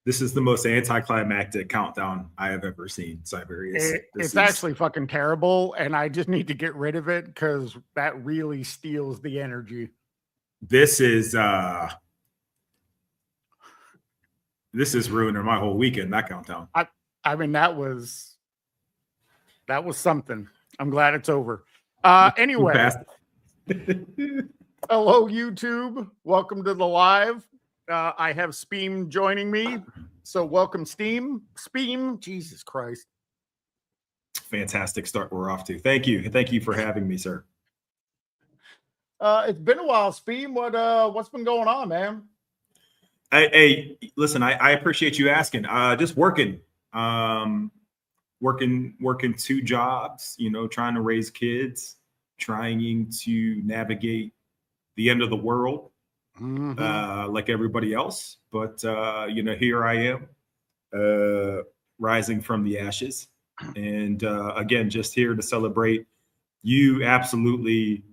This is the most anticlimactic countdown I have ever seen, Cyberius. It's actually fucking terrible, and I just need to get rid of it because that really steals the energy. This is ruining my whole weekend, that countdown. I mean, that was something. I'm glad it's over. Anyway, hello, YouTube. Welcome to the live. I have Speem joining me. So welcome, Speem. Jesus Christ. Fantastic start we're off to. Thank you. Thank you for having me, sir. It's been a while, Speem. What's been going on, man? Hey, listen, I appreciate you asking. Just working. Working 2 jobs, trying to raise kids, trying to navigate the end of the world. Like everybody else, but here I am, rising from the ashes, and again, just here to celebrate you absolutely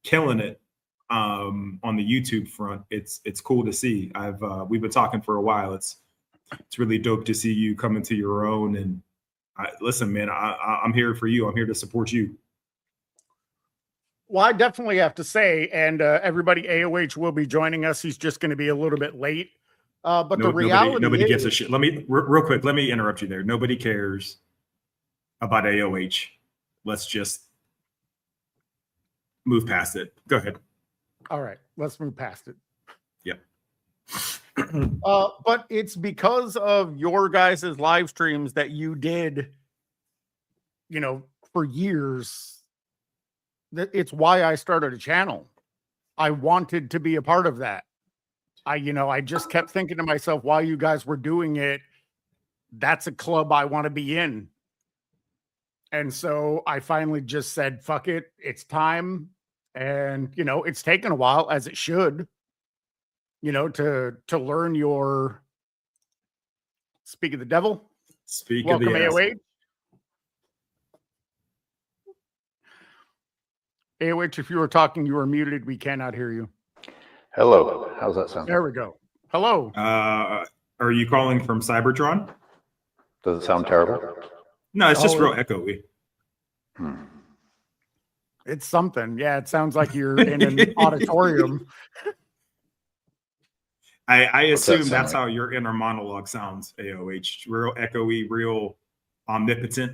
killing it on the YouTube front. It's cool to see. We've been talking for a while. It's really dope to see you come into your own. And listen, man, I'm here for you. I'm here to support you. Well, I definitely have to say, and everybody, AOH will be joining us. He's just going to be a little bit late. But the reality nobody gives a shit. Let me real quick. Let me interrupt you there. Nobody cares about AOH. Let's just move past it. Go ahead. All right, let's move past it. Yep. But it's because of your guys' live streams that you did, for years. It's why I started a channel. I wanted to be a part of that. I just kept thinking to myself, while you guys were doing it, that's a club I want to be in. And so I finally just said, fuck it, it's time. And, it's taken a while, as it should, to learn your speak of the devil. Welcome, AOH. AOH, if you were talking, you were muted. We cannot hear you. Hello. How's that sound? There we go. Hello. Are you calling from Cybertron? Does it sound terrible? No, it's just real echoey. It's something. Yeah, it sounds like you're in an auditorium. I assume that's how your inner monologue sounds, AOH. Real echoey, real omnipotent.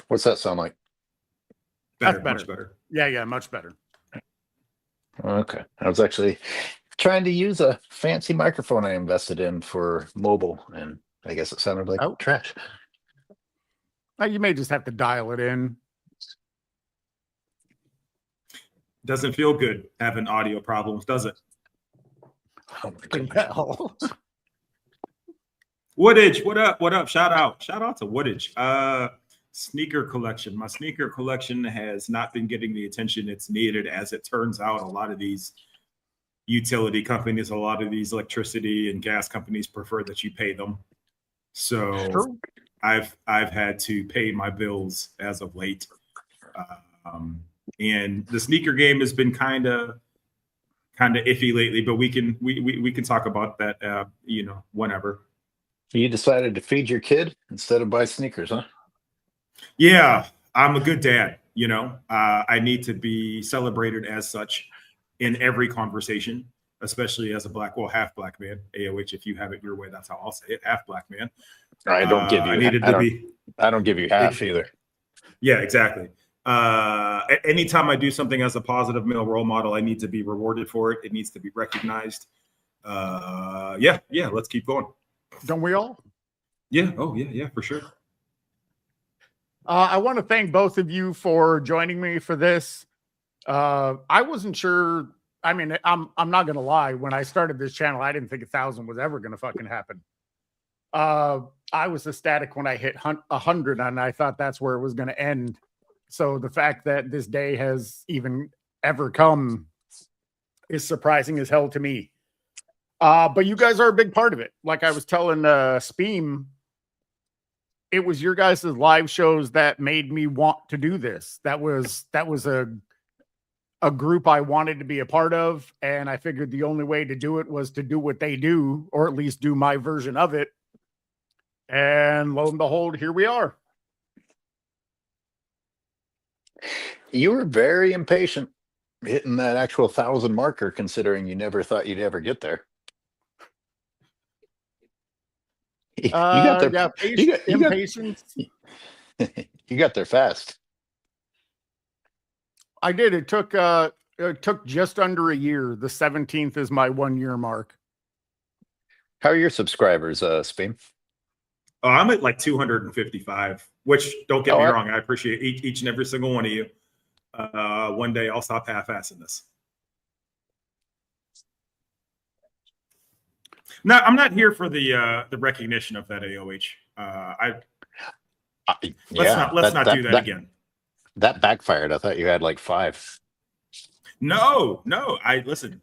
What's that sound like? Better. Much better. Yeah, much better. Okay. I was actually trying to use a fancy microphone I invested in for mobile, and I guess it sounded like trash. You may just have to dial it in. Doesn't feel good having audio problems, does it? Oh my goodness. Woodage, what up? What up? Shout out to Woodage. Sneaker collection. My sneaker collection has not been getting the attention it's needed. As it turns out, a lot of these utility companies, a lot of these electricity and gas companies prefer that you pay them. So I've had to pay my bills as of late. And the sneaker game has been kind of iffy lately, but we can talk about that whenever. You decided to feed your kid instead of buy sneakers, huh? Yeah, I'm a good dad. I need to be celebrated as such in every conversation, especially as a half black man. AOH, if you have it your way, that's how I'll say it. Half black man. I don't give you. I don't give you half either. Yeah, exactly. Anytime I do something as a positive male role model, I need to be rewarded for it. It needs to be recognized. Yeah. Let's keep going. Don't we all? Yeah. Oh, yeah, for sure. I want to thank both of you for joining me for this. I wasn't sure. I mean, I'm not going to lie. When I started this channel, I didn't think 1,000 was ever going to fucking happen. I was ecstatic when I hit 100, and I thought that's where it was going to end. So the fact that this day has even ever come is surprising as hell to me. But you guys are a big part of it. Like I was telling Speem, it was your guys' live shows that made me want to do this. That was a group I wanted to be a part of, and I figured the only way to do it was to do what they do, or at least do my version of it. And lo and behold, here we are. You were very impatient hitting that actual 1,000 marker, considering you never thought you'd ever get there. You got there. Yeah, impatience. You got there fast. I did. It took just under a year. The 17th is my 1 year mark. How are your subscribers, Spain? Oh, I'm at like 255, which, don't get me wrong, I appreciate each and every single one of you. One day I'll stop half-assing this. No, I'm not here for the recognition of that AOH. Let's not do that again. That backfired. I thought you had like 5. No, I listen,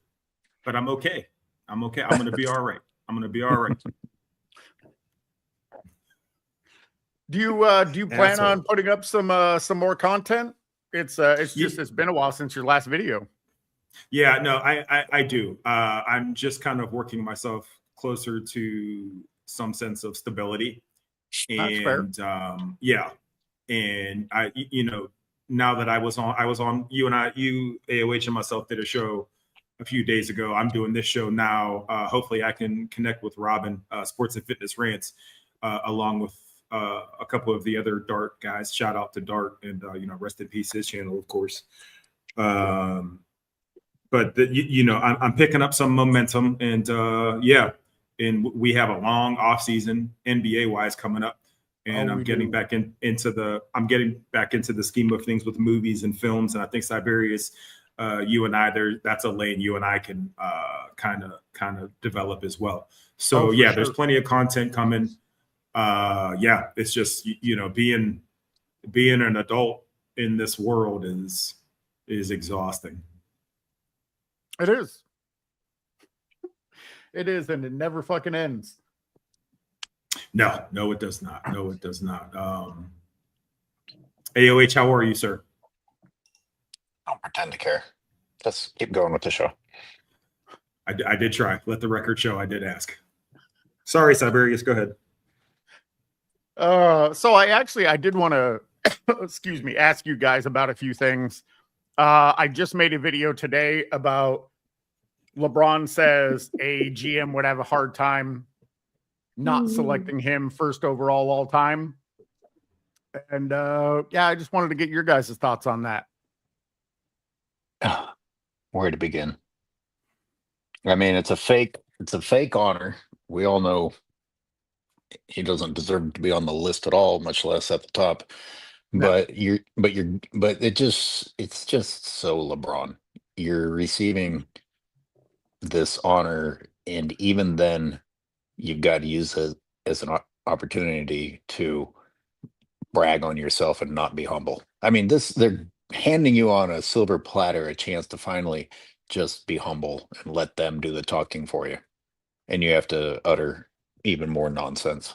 but I'm okay. I'm okay. I'm gonna be all right. Do you plan on putting up some more content? It's been a while since your last video. Yeah, no, I do. I'm just kind of working myself closer to some sense of stability. And yeah. And I, now that I was on you AOH and myself did a show a few days ago. I'm doing this show now. Hopefully I can connect with Robin, Sports and Fitness Rants, along with a couple of the other Dart guys. Shout out to Dart, and rest in peace his channel, of course. But I'm picking up some momentum, and and we have a long off season NBA wise coming up, and I'm getting back into the scheme of things with movies and films, and I think Cyberius, you and I, that's a lane you and I can kind of develop as well. So there's plenty of content coming. It's just being an adult in this world is exhausting. It is. It is, and it never fucking ends. No, it does not. AOH, how are you, sir? Don't pretend to care. Just keep going with the show. I did try. Let the record show I did ask. Sorry, Cyberius, go ahead. So I did want to, excuse me, ask you guys about a few things. I just made a video today about LeBron says a GM would have a hard time not selecting him first overall all time. And I just wanted to get your guys' thoughts on that. Where to begin? I mean, it's a fake honor. We all know he doesn't deserve to be on the list at all, much less at the top. No. But it's just so LeBron. You're receiving this honor, and even then you've got to use it as an opportunity to brag on yourself and not be humble. I mean, they're handing you on a silver platter a chance to finally just be humble and let them do the talking for you, and you have to utter even more nonsense.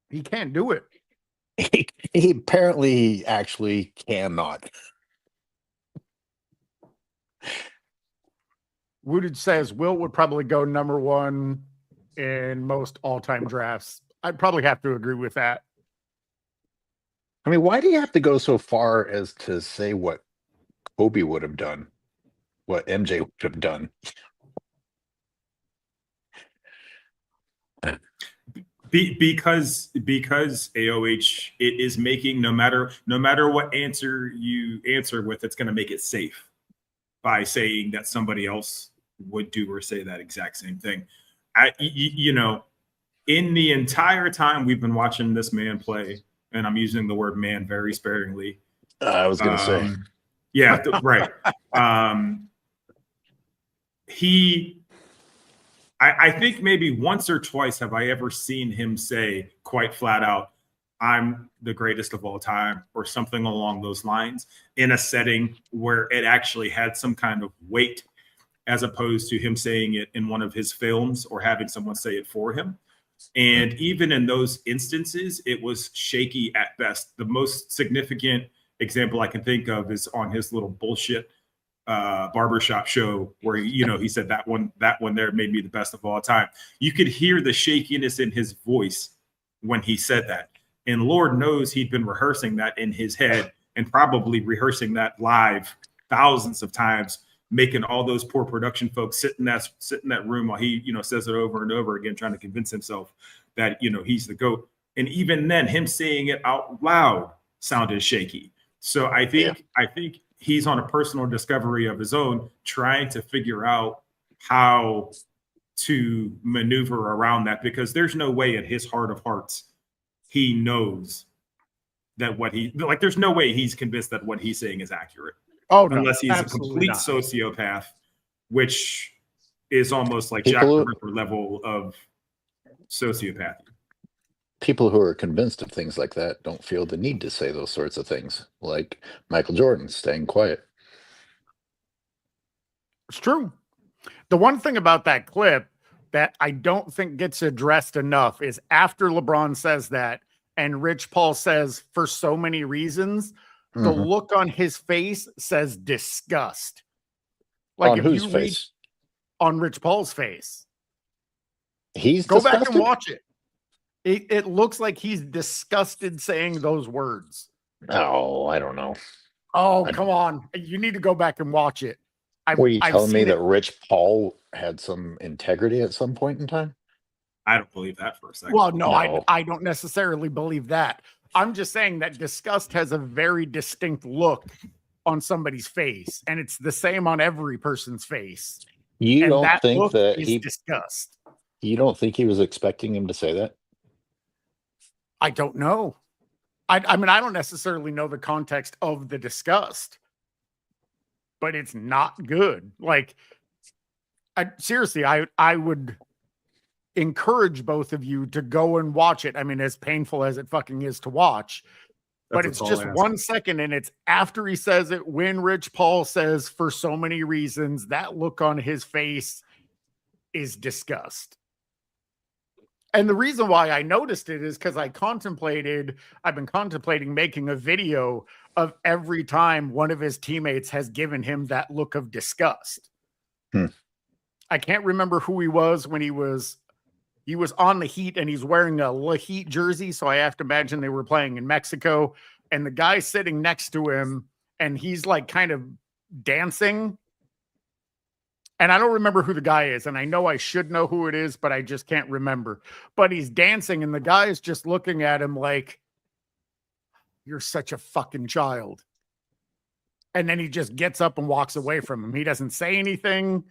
He can't do it. He apparently actually cannot. Wooded says Wilt would probably go number 1 in most all-time drafts. I'd probably have to agree with that. I mean, why do you have to go so far as to say what Kobe would have done, what MJ would have done? Because AOH, it is making no matter what answer you answer with, it's going to make it safe by saying that somebody else would do or say that exact same thing. In the entire time we've been watching this man play, and I'm using the word man very sparingly. I was going to say, yeah, right. I think maybe once or twice have I ever seen him say quite flat out, I'm the greatest of all time, or something along those lines, in a setting where it actually had some kind of weight, as opposed to him saying it in one of his films or having someone say it for him. And even in those instances, it was shaky at best. The most significant example I can think of is on his little bullshit barbershop show where he said that one there made me the best of all time. You could hear the shakiness in his voice when he said that, and Lord knows he'd been rehearsing that in his head and probably rehearsing that live thousands of times, making all those poor production folks sit in that room while he says it over and over again, trying to convince himself that he's the GOAT. And even then, him saying it out loud sounded shaky. So I think he's on a personal discovery of his own, trying to figure out how to maneuver around that, because there's no way in his heart of hearts he knows that there's no way he's convinced that what he's saying is accurate. Oh, no, unless he's a complete sociopath, which is almost like Jack the Ripper level of sociopathy. People who are convinced of things like that don't feel the need to say those sorts of things, like Michael Jordan staying quiet. It's true. The one thing about that clip that I don't think gets addressed enough is after LeBron says that, and Rich Paul says, for so many reasons, the look on his face says disgust. Like, on whose face? On Rich Paul's face. He's Go disgusted? back and watch it. It looks like he's disgusted saying those words. Oh, I don't know. Oh, come on. You need to go back and watch it. Were you telling me that Rich Paul had some integrity at some point in time? I don't believe that for a second. Well, no. I don't necessarily believe that. I'm just saying that disgust has a very distinct look on somebody's face, and it's the same on every person's face. You don't think that he disgust? You don't think he was expecting him to say that? I don't know. I mean, I don't necessarily know the context of the disgust, but it's not good. Like, seriously, I would encourage both of you to go and watch it. I mean, as painful as it fucking is to watch, but it's just 1 second, and it's after he says it, when Rich Paul says, for so many reasons, that look on his face is disgust. And the reason why I noticed it is because I've been contemplating making a video of every time one of his teammates has given him that look of disgust. I can't remember who he was when he was on the Heat, and he's wearing a Heat jersey. So I have to imagine they were playing in Mexico, and the guy sitting next to him, and he's like kind of dancing. And I don't remember who the guy is, and I know I should know who it is, but I just can't remember. But he's dancing, and the guy is just looking at him like, you're such a fucking child. And then he just gets up and walks away from him. He doesn't say anything.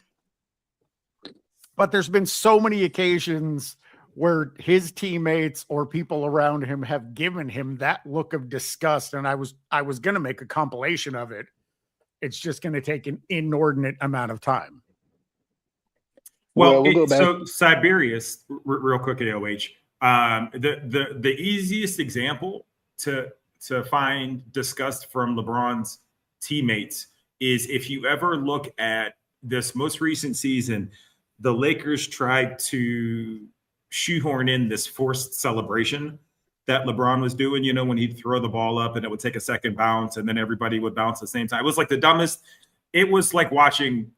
But there's been so many occasions where his teammates or people around him have given him that look of disgust, and I was going to make a compilation of it. It's just going to take an inordinate amount of time. Well, we'll go back. So Cyberius, real quick at AOH, the easiest example to find disgust from LeBron's teammates is if you ever look at this most recent season, the Lakers tried to shoehorn in this forced celebration that LeBron was doing, when he'd throw the ball up and it would take a second bounce and then everybody would bounce at the same time. It was like the dumbest. It was like watching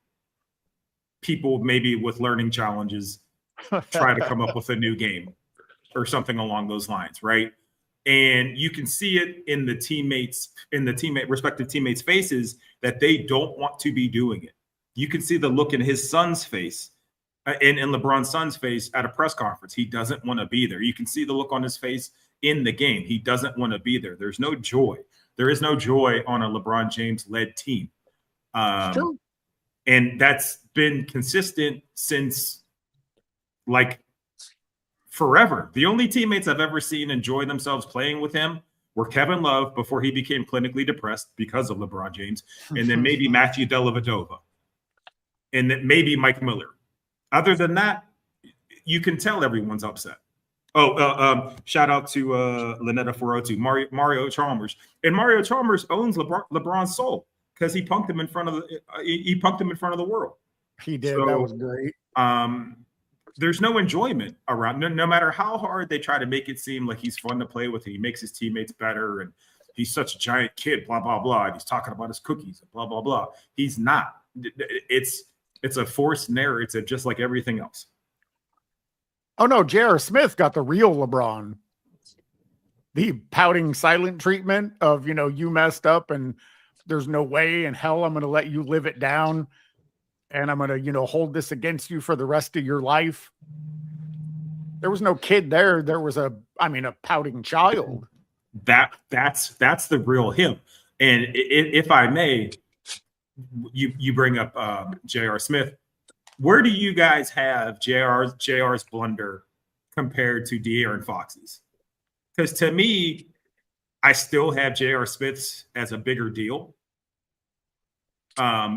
people maybe with learning challenges try to come up with a new game or something along those lines, right? And you can see it in the respective teammates' faces that they don't want to be doing it. You can see the look in his son's face, in LeBron's son's face at a press conference. He doesn't want to be there. You can see the look on his face in the game. He doesn't want to be there. There's no joy. There is no joy on a LeBron James-led team. True. And that's been consistent since like forever. The only teammates I've ever seen enjoy themselves playing with him were Kevin Love before he became clinically depressed because of LeBron James, and then maybe Matthew Dellavedova, and then maybe Mike Miller. Other than that, you can tell everyone's upset. Shout out to Lynetta Ferrotu, Mario Chalmers, and Mario Chalmers owns LeBron's soul because he punked him in front of the world. He did. So, that was great. There's no enjoyment around. No matter how hard they try to make it seem like he's fun to play with, he makes his teammates better, and he's such a giant kid, blah, blah, blah. And he's talking about his cookies, blah, blah, blah. He's not. It's a forced narrative, just like everything else. Oh no, J.R. Smith got the real LeBron. The pouting silent treatment of, you messed up and there's no way in hell I'm going to let you live it down. And I'm going to, hold this against you for the rest of your life. There was no kid there. There was a pouting child. That's the real him. And if I may, you bring up J.R. Smith. Where do you guys have JR's blunder compared to De'Aaron Fox's? Because to me, I still have J.R. Smith's as a bigger deal,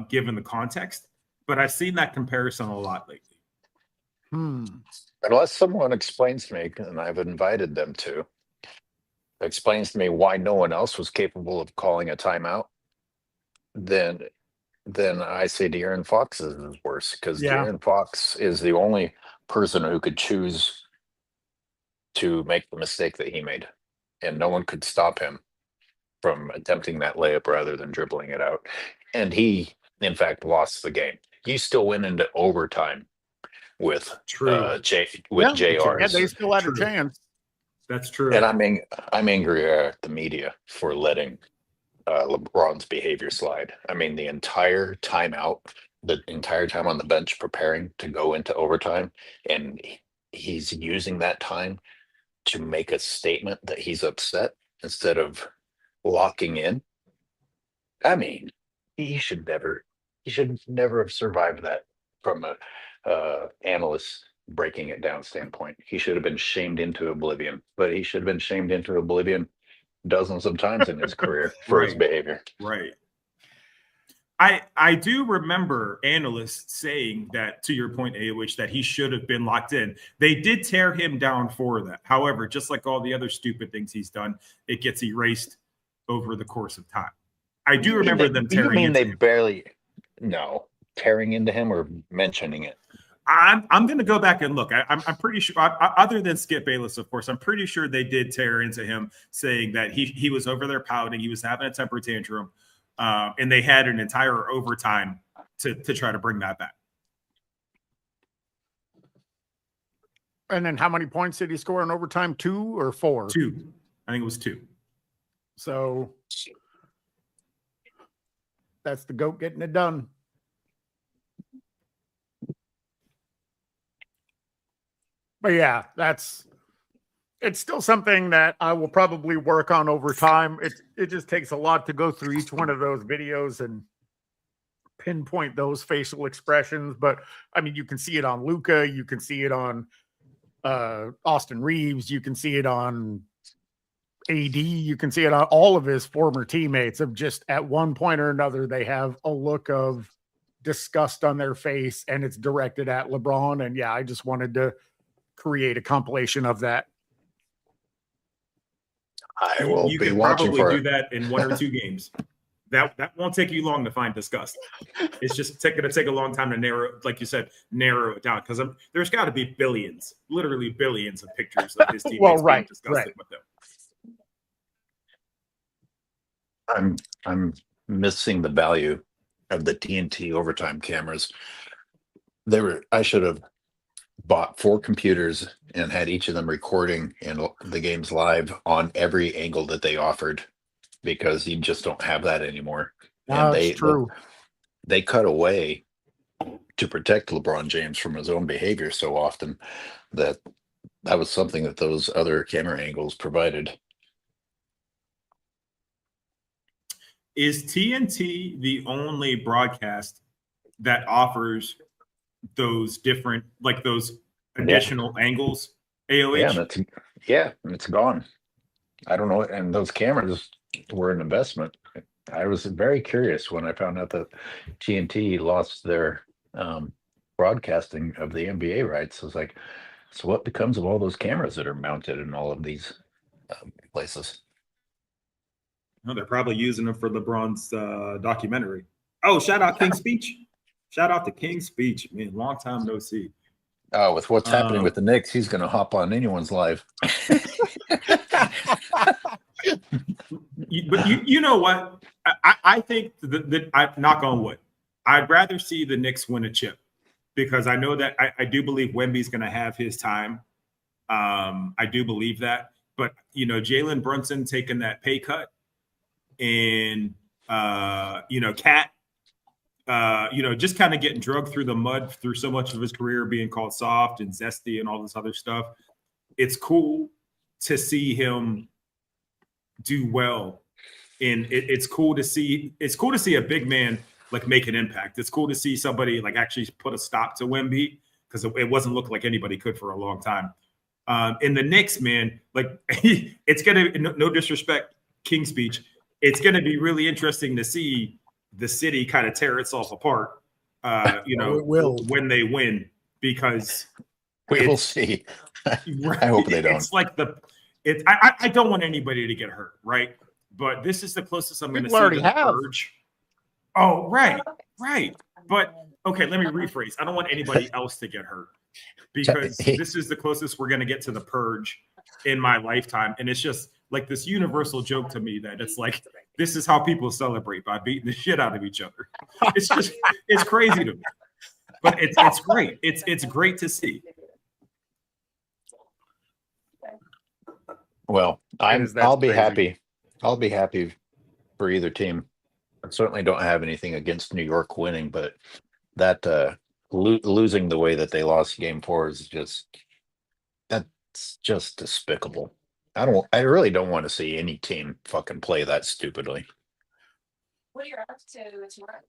given the context. But I've seen that comparison a lot lately. Unless someone explains to me, and I've invited them to, explains to me why no one else was capable of calling a timeout, then I say De'Aaron Fox is worse, because De'Aaron Fox is the only person who could choose to make the mistake that he made, and no one could stop him from attempting that layup rather than dribbling it out. And he, in fact, lost the game. He still went into overtime with JR. Yeah, they still had a chance. That's true. And I'm angry at the media for letting LeBron's behavior slide. I mean, the entire timeout, the entire time on the bench preparing to go into overtime, and he's using that time to make a statement that he's upset instead of locking in. I mean, he should never have survived that from a analyst breaking it down standpoint. He should have been shamed into oblivion, but he should have been shamed into oblivion dozens of times in his career for his behavior. Right. I do remember analysts saying that, to your point, AOH, that he should have been locked in. They did tear him down for that. However, just like all the other stupid things he's done, it gets erased over the course of time. I do remember them tearing into him. Tearing into him or mentioning it? I'm going to go back and look. I'm pretty sure, other than Skip Bayless, of course, I'm pretty sure they did tear into him, saying that he was over there pouting, he was having a temper tantrum, and they had an entire overtime to try to bring that back. And then how many points did he score in overtime? 2 or 4? 2. I think it was 2. So that's the GOAT getting it done. But yeah, it's still something that I will probably work on over time. It just takes a lot to go through each one of those videos and pinpoint those facial expressions. But I mean, you can see it on Luka, you can see it on Austin Reeves, you can see it on AD, you can see it on all of his former teammates, of just at one point or another, they have a look of disgust on their face and it's directed at LeBron. And yeah, I just wanted to create a compilation of that. I will you be can watching probably for do it. that in 1 or 2 games. That won't take you long to find disgust. It's just going to take a long time to narrow, like you said, narrow it down, because there's got to be billions, literally billions of pictures of his teammates being disgusted with them. I'm missing the value of the TNT overtime cameras. I should have bought 4 computers and had each of them recording in the games live on every angle that they offered, because you just don't have that anymore. And That's true. They cut away to protect LeBron James from his own behavior so often that was something that those other camera angles provided. Is TNT the only broadcast that offers those different, like those additional angles? AOH? Yeah, it's gone. I don't know. And those cameras were an investment. I was very curious when I found out that TNT lost their broadcasting of the NBA rights. I was like, so what becomes of all those cameras that are mounted in all of these places? No, they're probably using them for LeBron's documentary. Oh, shout out King's Speech. Shout out to King's Speech. Man, long time no see. Oh, with what's happening with the Knicks, he's going to hop on anyone's live. But you know what? I think that I knock on wood. I'd rather see the Knicks win a chip because I know that I do believe Wemby's going to have his time. I do believe that. But, Jalen Brunson taking that pay cut and, Cat, just kind of getting drugged through the mud through so much of his career being called soft and zesty and all this other stuff. It's cool to see him do well. And it's cool to see a big man like make an impact. It's cool to see somebody like actually put a stop to Wemby because it wasn't looking like anybody could for a long time. In the Knicks, man, like it's gonna no disrespect, King Speech. It's gonna be really interesting to see the city kind of tear itself apart. It will when they win because we will see. I hope they don't. It's like I don't want anybody to get hurt, right? But this is the closest I'm going to see to the purge. Oh, right. But okay, let me rephrase. I don't want anybody else to get hurt because this is the closest we're going to get to the purge in my lifetime. And it's just like this universal joke to me that it's like, this is how people celebrate by beating the shit out of each other. It's crazy to me, but it's great. It's great to see. Well, I'll be happy. I'll be happy for either team. I certainly don't have anything against New York winning, but that losing the way that they lost Game 4 is that's just despicable. I really don't want to see any team fucking play that stupidly. What are you up to tomorrow?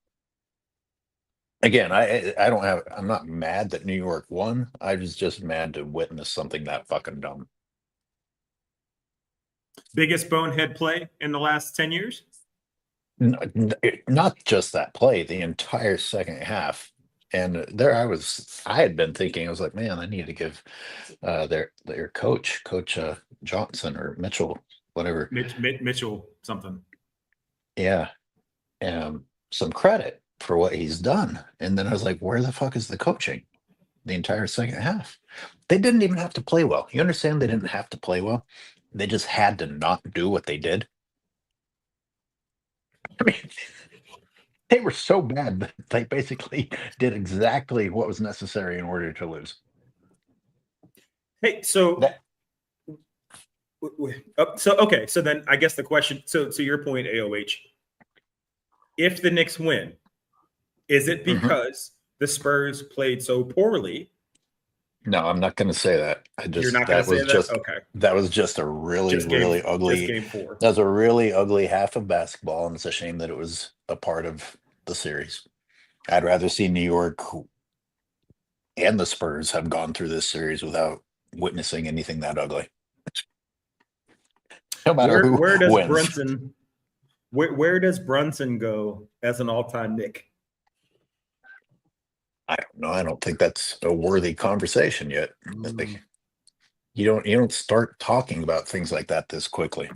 Again, I'm not mad that New York won. I was just mad to witness something that fucking dumb. Biggest bonehead play in the last 10 years? Not just that play, the entire second half. And there I had been thinking, I was like, man, I need to give their coach Johnson or Mitchell, whatever. Mitchell something. Yeah. Some credit for what he's done. And then I was like, where the fuck is the coaching? The entire second half. They didn't even have to play well. You understand they didn't have to play well? They just had to not do what they did. I mean, they were so bad that they basically did exactly what was necessary in order to lose. Hey, so then I guess the question, so to your point, AOH, if the Knicks win, is it because the Spurs played so poorly? No, I'm not going to say that. You're not going to say that? Okay. That was just a really ugly. Just Game 4. That was a really ugly half of basketball, and it's a shame that it was a part of the series. I'd rather see New York and the Spurs have gone through this series without witnessing anything that ugly. No matter where does wins. Brunson? Where does Brunson go as an all-time Knick? I don't know. I don't think that's a worthy conversation yet. You don't start talking about things like that this quickly.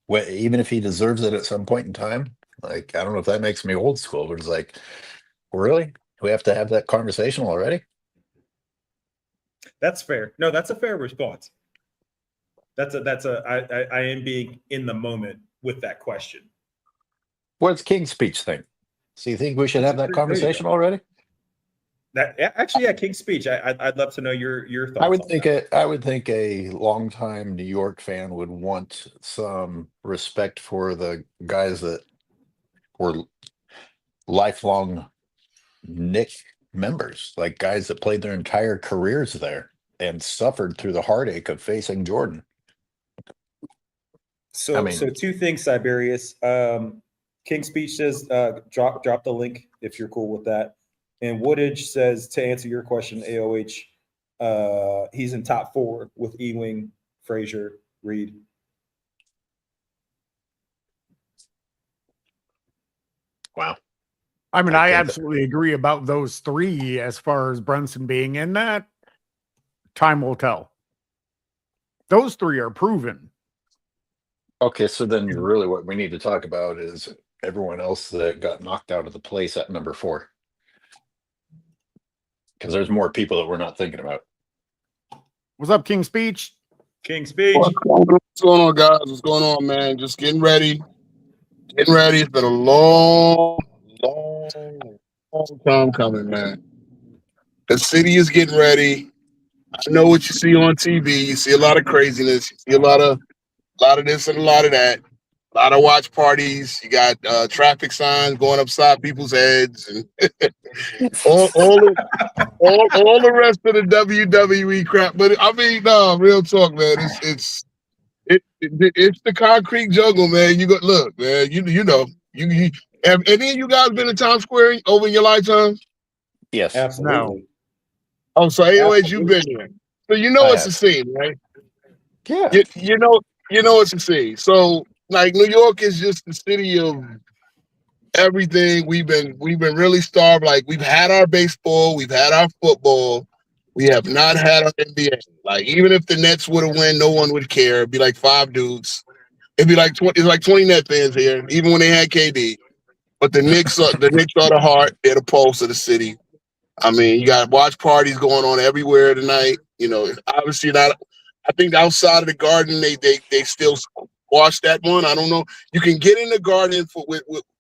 Even if he deserves it at some point in time, like I don't know if that makes me old school, but it's like, really? Do we have to have that conversation already? That's fair. No, that's a fair response. I am being in the moment with that question. What's King's speech thing? So you think we should have that conversation already? That actually, yeah, King's speech. I'd love to know your thoughts. I would think a longtime New York fan would want some respect for the guys that were lifelong Knick members, like guys that played their entire careers there and suffered through the heartache of facing Jordan. So two things, Cyberius. King's speech says drop the link if you're cool with that. And Woodage says, to answer your question, AOH, he's in top 4 with Ewing, Frazier, Reed. Wow. I mean, I absolutely agree about those 3 as far as Brunson being in that. Time will tell. Those 3 are proven. Okay, so then really what we need to talk about is everyone else that got knocked out of the place at number 4. Because there's more people that we're not thinking about. What's up, King Speech? King Speech. What's going on, guys? What's going on, man? Just getting ready. Getting ready. It's been a long time coming, man. The city is getting ready. I know what you see on TV. You see a lot of craziness. You see a lot of this and a lot of that. A lot of watch parties. You got traffic signs going upside people's heads, and all the rest of the WWE crap. But I mean, no, real talk, man. It's the concrete jungle, man. You go look, man. You know you have any of you guys been to Times Square over in your lifetime? Yes. Absolutely. Oh, so AOH, you've been there, so you know it's a scene, right? Yeah. You know it's a scene. So like New York is just the city of everything. We've been really starved. Like we've had our baseball, we've had our football, we have not had our NBA. Like even if the Nets would have won, no one would care. It'd be like 5 dudes. It'd be like 20. It's like 20 Net fans here, even when they had KD. But the Knicks are the heart. They're the pulse of the city. I mean, you got watch parties going on everywhere tonight. You know, obviously not. I think outside of the Garden, they still watch that one. I don't know. You can get in the Garden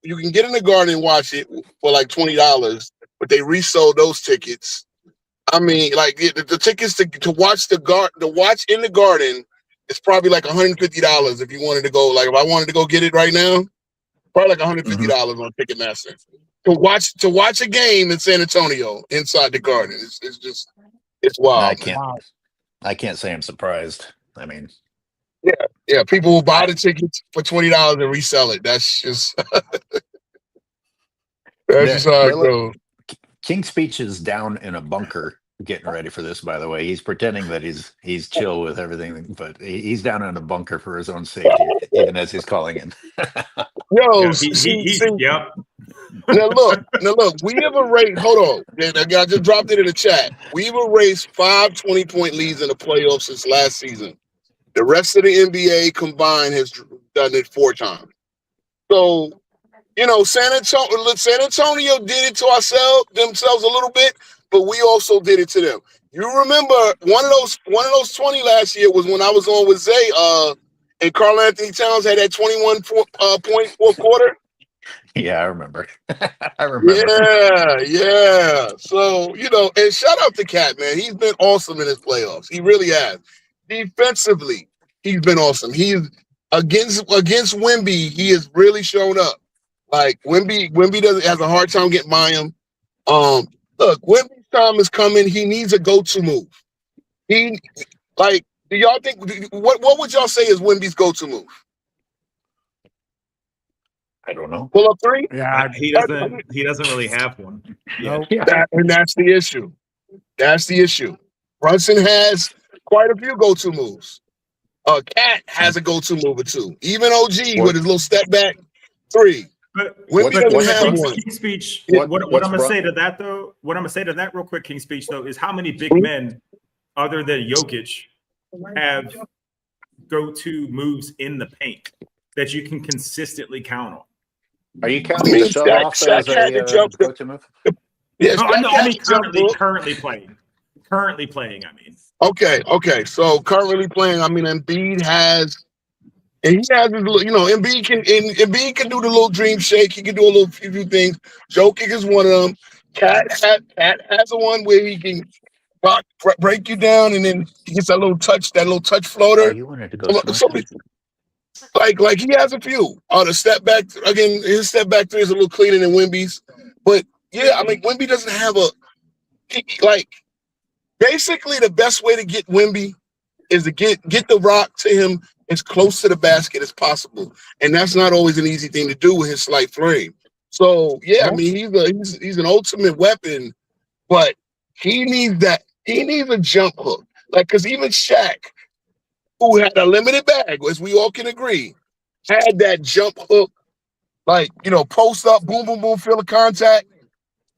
you can get in the Garden and watch it for like $20, but they resold those tickets. I mean, like the tickets to watch watch in the Garden is probably like $150 if you wanted to go. Like if I wanted to go get it right now, probably like $150 on Ticketmaster to watch a game in San Antonio inside the Garden. It's wild. I can't say I'm surprised. I mean, yeah. People will buy the tickets for $20 and resell it. That's just just how it goes. King Speech is down in a bunker getting ready for this. By the way, he's pretending that he's chill with everything, but he's down in a bunker for his own safety, even as he's calling in. Yo, Yep. Now look, we have erased. Hold on, I just dropped it in the chat. We've erased 5 20-point leads in the playoffs since last season. The rest of the NBA combined has done it 4 times. So, you know, San Antonio did it to themselves a little bit, but we also did it to them. You remember one of those 20 last year was when I was on with Zay, and Karl Anthony Towns had that 21 point fourth quarter. Yeah, I remember. Yeah. So, you know, and shout out to Cat, man. He's been awesome in his playoffs. He really has. Defensively, he's been awesome. He's against Wemby, he has really shown up. Like Wemby has a hard time getting by him. Look, Wemby's time is coming. He needs a go-to move. Do y'all think what would y'all say is Wemby's go-to move? I don't know. Pull up 3? Yeah, He doesn't really have one. Nope. And that's the issue. That's the issue. Brunson has quite a few go-to moves. Cat has a go-to move or 2. Even OG with his little step back 3. But Wemby doesn't have one. King Speech. What I'm gonna say to that though, real quick, King Speech though, is how many big men other than Jokic have go-to moves in the paint that you can consistently count on. Are you counting the shut off as a go-to move? Yes, I mean currently playing. I mean. Okay. So currently playing. I mean, Embiid has, and he has his little, you know, Embiid can do the little dream shake. He can do a few things. Jokic is one of them. Cat has the one where he can break you down, and then he gets that little touch floater. Oh, you wanted to go like he has a few. On the step back again, his step back 3 is a little cleaner than Wemby's. But yeah, I mean, Wemby doesn't have basically the best way to get Wemby is to get the rock to him as close to the basket as possible, and that's not always an easy thing to do with his slight frame. So yeah, I mean he's an ultimate weapon, but he needs that. He needs a jump hook, like because even Shaq, who had a limited bag, as we all can agree, had that jump hook, like you know, post up, boom, boom, boom, feel the contact,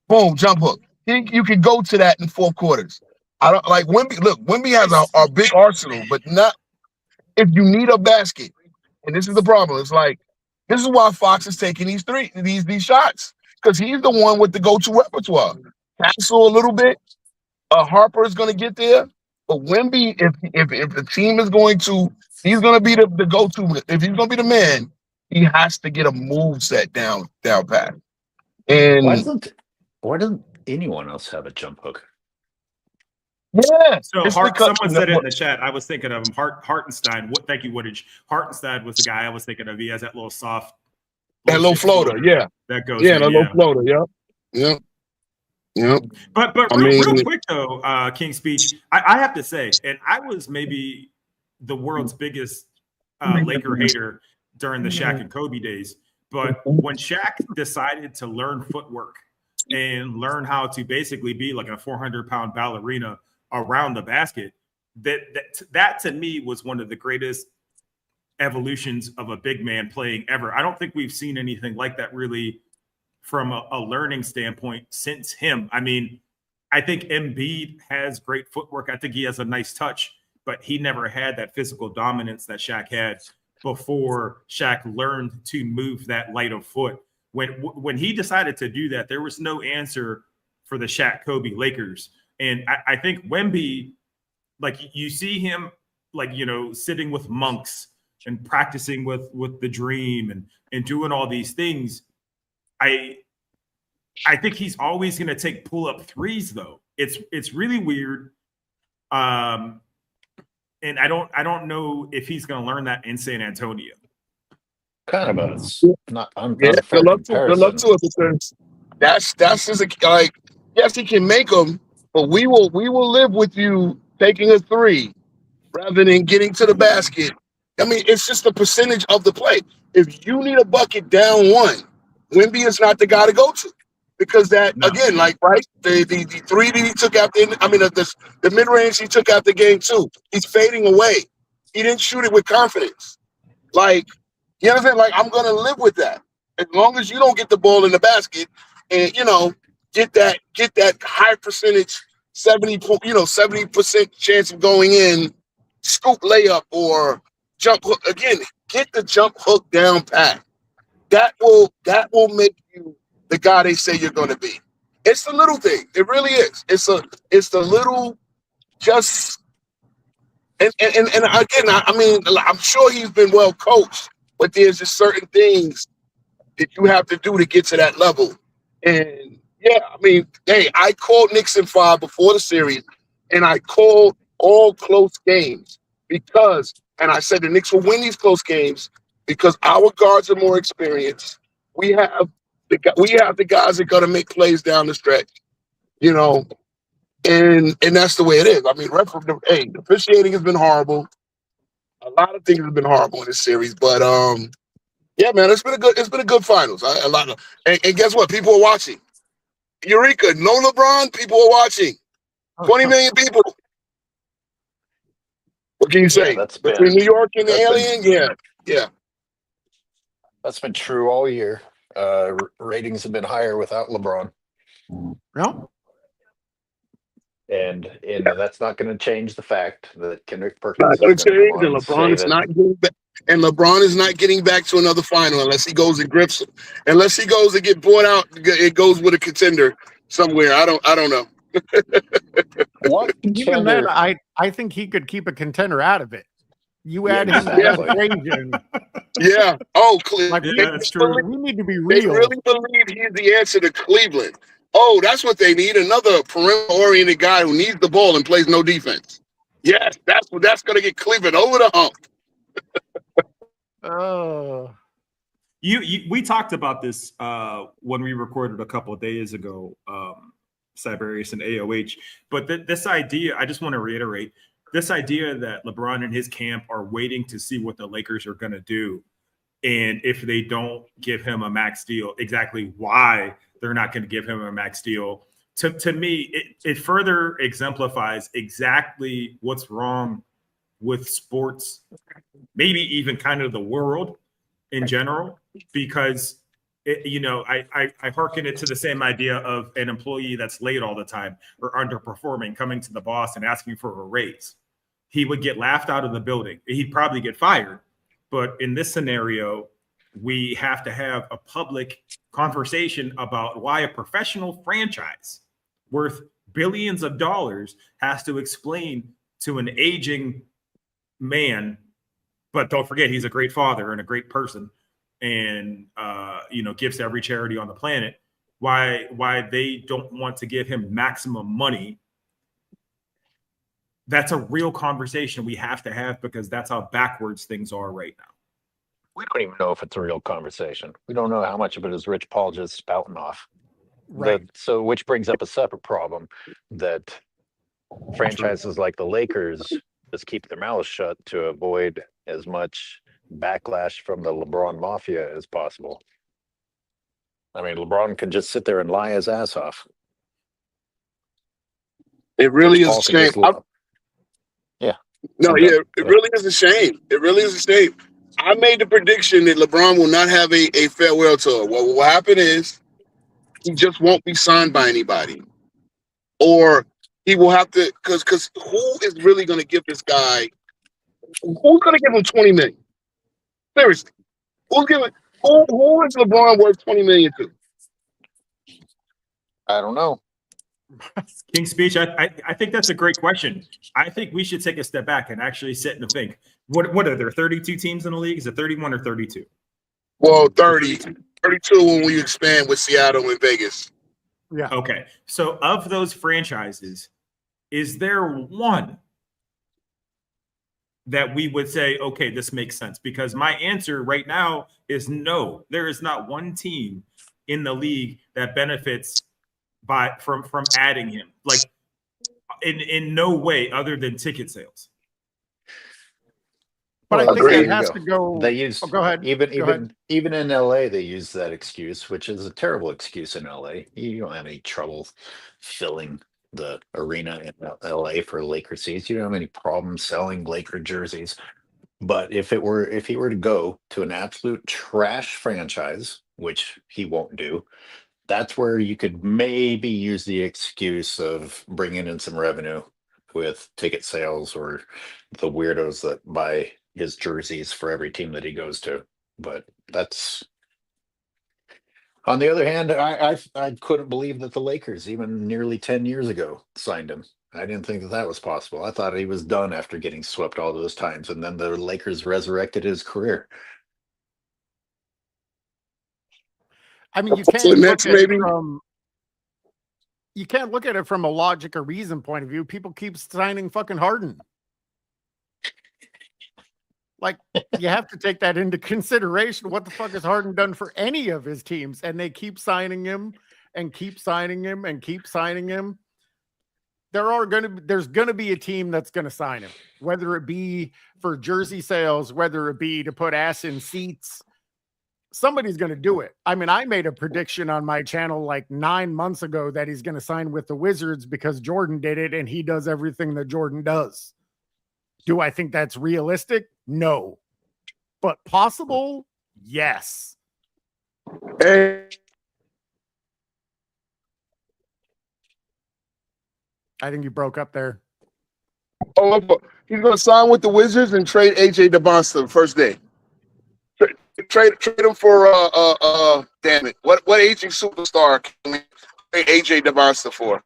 boom, jump hook. You can go to that in 4 quarters. I don't like Wemby. Look, Wemby has a big arsenal, but not if you need a basket. And this is the problem. It's like this is why Fox is taking these shots because he's the one with the go-to repertoire. Castle a little bit. Harper is going to get there. But Wemby, if the team is going to, he's going to be the go-to. If he's going to be the man, he has to get a move set down pat. And why doesn't anyone else have a jump hook? yeah, So someone said it in the chat. I was thinking of him, Hartenstein. Thank you, Woodage. Hartenstein was the guy I was thinking of. He has that little soft, that little floater. Yeah, that goes. Yeah, that little floater. Yep. But real quick though, King Speech, I have to say, and I was maybe the world's biggest Laker hater during the Shaq and Kobe days. But when Shaq decided to learn footwork and learn how to basically be like a 400-pound ballerina around the basket, that to me was one of the greatest evolutions of a big man playing ever. I don't think we've seen anything like that really from a learning standpoint since him. I mean, I think Embiid has great footwork. I think he has a nice touch, but he never had that physical dominance that Shaq had before Shaq learned to move that light of foot. When he decided to do that, there was no answer for the Shaq Kobe Lakers. And I think Wemby, like you see him, like, you know, sitting with monks and practicing with the dream and doing all these things. I think he's always going to take pull-up threes, though. It's really weird. And I don't know if he's going to learn that in San Antonio. Kind of not good luck to it, because that's just like, yes, he can make them, but we will live with you taking a three rather than getting to the basket. I mean, it's just a percentage of the play. If you need a bucket down one, Wemby is not the guy to go to, because again, like, right, the three that he took out the mid range he took out the game too. He's fading away. He didn't shoot it with confidence. Like, you understand? Like, I'm gonna live with that as long as you don't get the ball in the basket and get that high percentage 70% chance of going in, scoop layup or jump hook. Again, get the jump hook down pat. That will make you the guy they say you're going to be. It's the little thing. It really is. It's the little just and again, I mean, I'm sure he's been well coached, but there's just certain things that you have to do to get to that level. And yeah, I mean, hey, I called Knicks 5 before the series, and I called all close games and I said the Knicks will win these close games because our guards are more experienced. We have the guys that are going to make plays down the stretch, and that's the way it is. I mean, the officiating has been horrible. A lot of things have been horrible in this series, but yeah, man, it's been a good finals. And guess what? People are watching. Eureka, no LeBron, people are watching. 20 million people. What can you say? Between New York and the Alien, yeah. That's been true all year. Ratings have been higher without LeBron. No. And that's not going to change the fact that Kendrick Perkins not is going to change, and LeBron is not getting back. And LeBron is not getting back to another final unless he goes and grips it. Unless he goes and get bought out, it goes with a contender somewhere. I don't know. What? Even then, I think he could keep a contender out of it. You add him to that equation. Yeah. Oh, that's true. We need to be real. They really believe he's the answer to Cleveland. Oh, that's what they need. Another perimeter-oriented guy who needs the ball and plays no defense. Yes, that's going to get Cleveland over the hump. Oh. We talked about this when we recorded a couple of days ago, Cyberius and AOH. But this idea, I just want to reiterate, this idea that LeBron and his camp are waiting to see what the Lakers are going to do. And if they don't give him a max deal, exactly why they're not going to give him a max deal. To me, it further exemplifies exactly what's wrong with sports, maybe even kind of the world in general, because I hearken it to the same idea of an employee that's late all the time or underperforming, coming to the boss and asking for a raise. He would get laughed out of the building. He'd probably get fired. But in this scenario, we have to have a public conversation about why a professional franchise worth billions of dollars has to explain to an aging man, but don't forget he's a great father and a great person, and gives to every charity on the planet. Why they don't want to give him maximum money? That's a real conversation we have to have, because that's how backwards things are right now. We don't even know if it's a real conversation. We don't know how much of it is Rich Paul just spouting off. Right. So which brings up a separate problem, that franchises like the Lakers just keep their mouths shut to avoid as much backlash from the LeBron mafia as possible. I mean, LeBron can just sit there and lie his ass off. It really Rich is Paul a can shame. just Yeah. No, yeah, it really is a shame. It really is a shame. I made the prediction that LeBron will not have a farewell tour. What will happen is he just won't be signed by anybody, or he will have to, because who is really going to give this guy? Who's going to give him 20 million? Seriously, who's giving? Who is LeBron worth 20 million to? I don't know. King's Speech, I think that's a great question. I think we should take a step back and actually sit and think. What are there, 32 teams in the league? Is it 31 or 32? Well, 32 when we expand with Seattle and Vegas. Yeah. Okay. So of those franchises, is there one that we would say, okay, this makes sense? Because my answer right now is no. There is not one team in the league that benefits from adding him, like in no way other than ticket sales. But Well, I think there that you has go. to go. They use Oh, go ahead. even in LA they use that excuse, which is a terrible excuse in LA. You don't have any trouble filling the arena in LA for Laker seats. You don't have any problem selling Laker jerseys. But if he were to go to an absolute trash franchise, which he won't do, that's where you could maybe use the excuse of bringing in some revenue with ticket sales or the weirdos that buy his jerseys for every team that he goes to. But that's, on the other hand, I couldn't believe that the Lakers, even nearly 10 years ago, signed him. I didn't think that was possible. I thought he was done after getting swept all those times, and then the Lakers resurrected his career. I mean, you can't look at it from a logic or reason point of view. People keep signing fucking Harden. Like, you have to take that into consideration. What the fuck has Harden done for any of his teams? And they keep signing him and keep signing him and keep signing him. There's gonna be a team that's gonna sign him, whether it be for jersey sales, whether it be to put ass in seats. Somebody's going to do it. I mean, I made a prediction on my channel like 9 months ago that he's going to sign with the Wizards because Jordan did it and he does everything that Jordan does. Do I think that's realistic? No. But possible? Yes. Hey. I think you broke up there. Oh, he's going to sign with the Wizards and trade AJ DeBonsta the first day. Trade him for damn it. What aging superstar can we trade AJ DeBonsta for?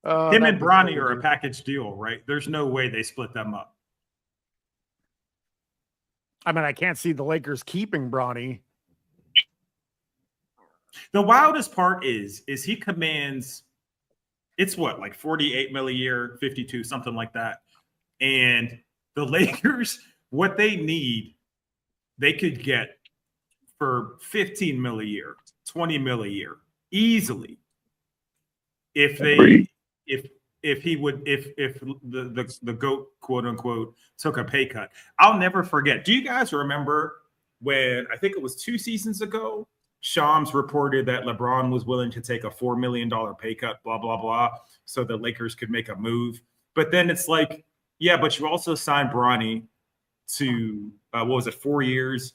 Him and Bronny are a package deal, right? There's no way they split them up. I mean, I can't see the Lakers keeping Bronny. The wildest part is he commands, it's what, like 48 mil a year, 52, something like that. And the Lakers, what they need, they could get for 15 mil a year, 20 mil a year, easily. If the GOAT, quote unquote, took a pay cut. I'll never forget. Do you guys remember when, I think it was 2 seasons ago, Shams reported that LeBron was willing to take a $4 million pay cut, blah, blah, blah, so the Lakers could make a move. But then it's like, yeah, but you also signed Bronny to, 4 years,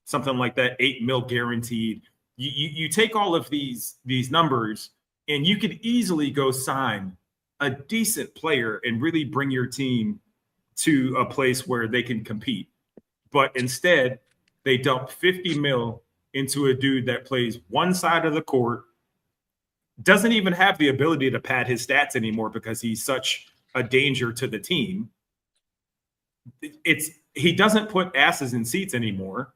something like that, 8 mil guaranteed. You take all of these numbers and you could easily go sign a decent player and really bring your team to a place where they can compete. But instead, they dump 50 mil into a dude that plays one side of the court, doesn't even have the ability to pad his stats anymore because he's such a danger to the team. He doesn't put asses in seats anymore.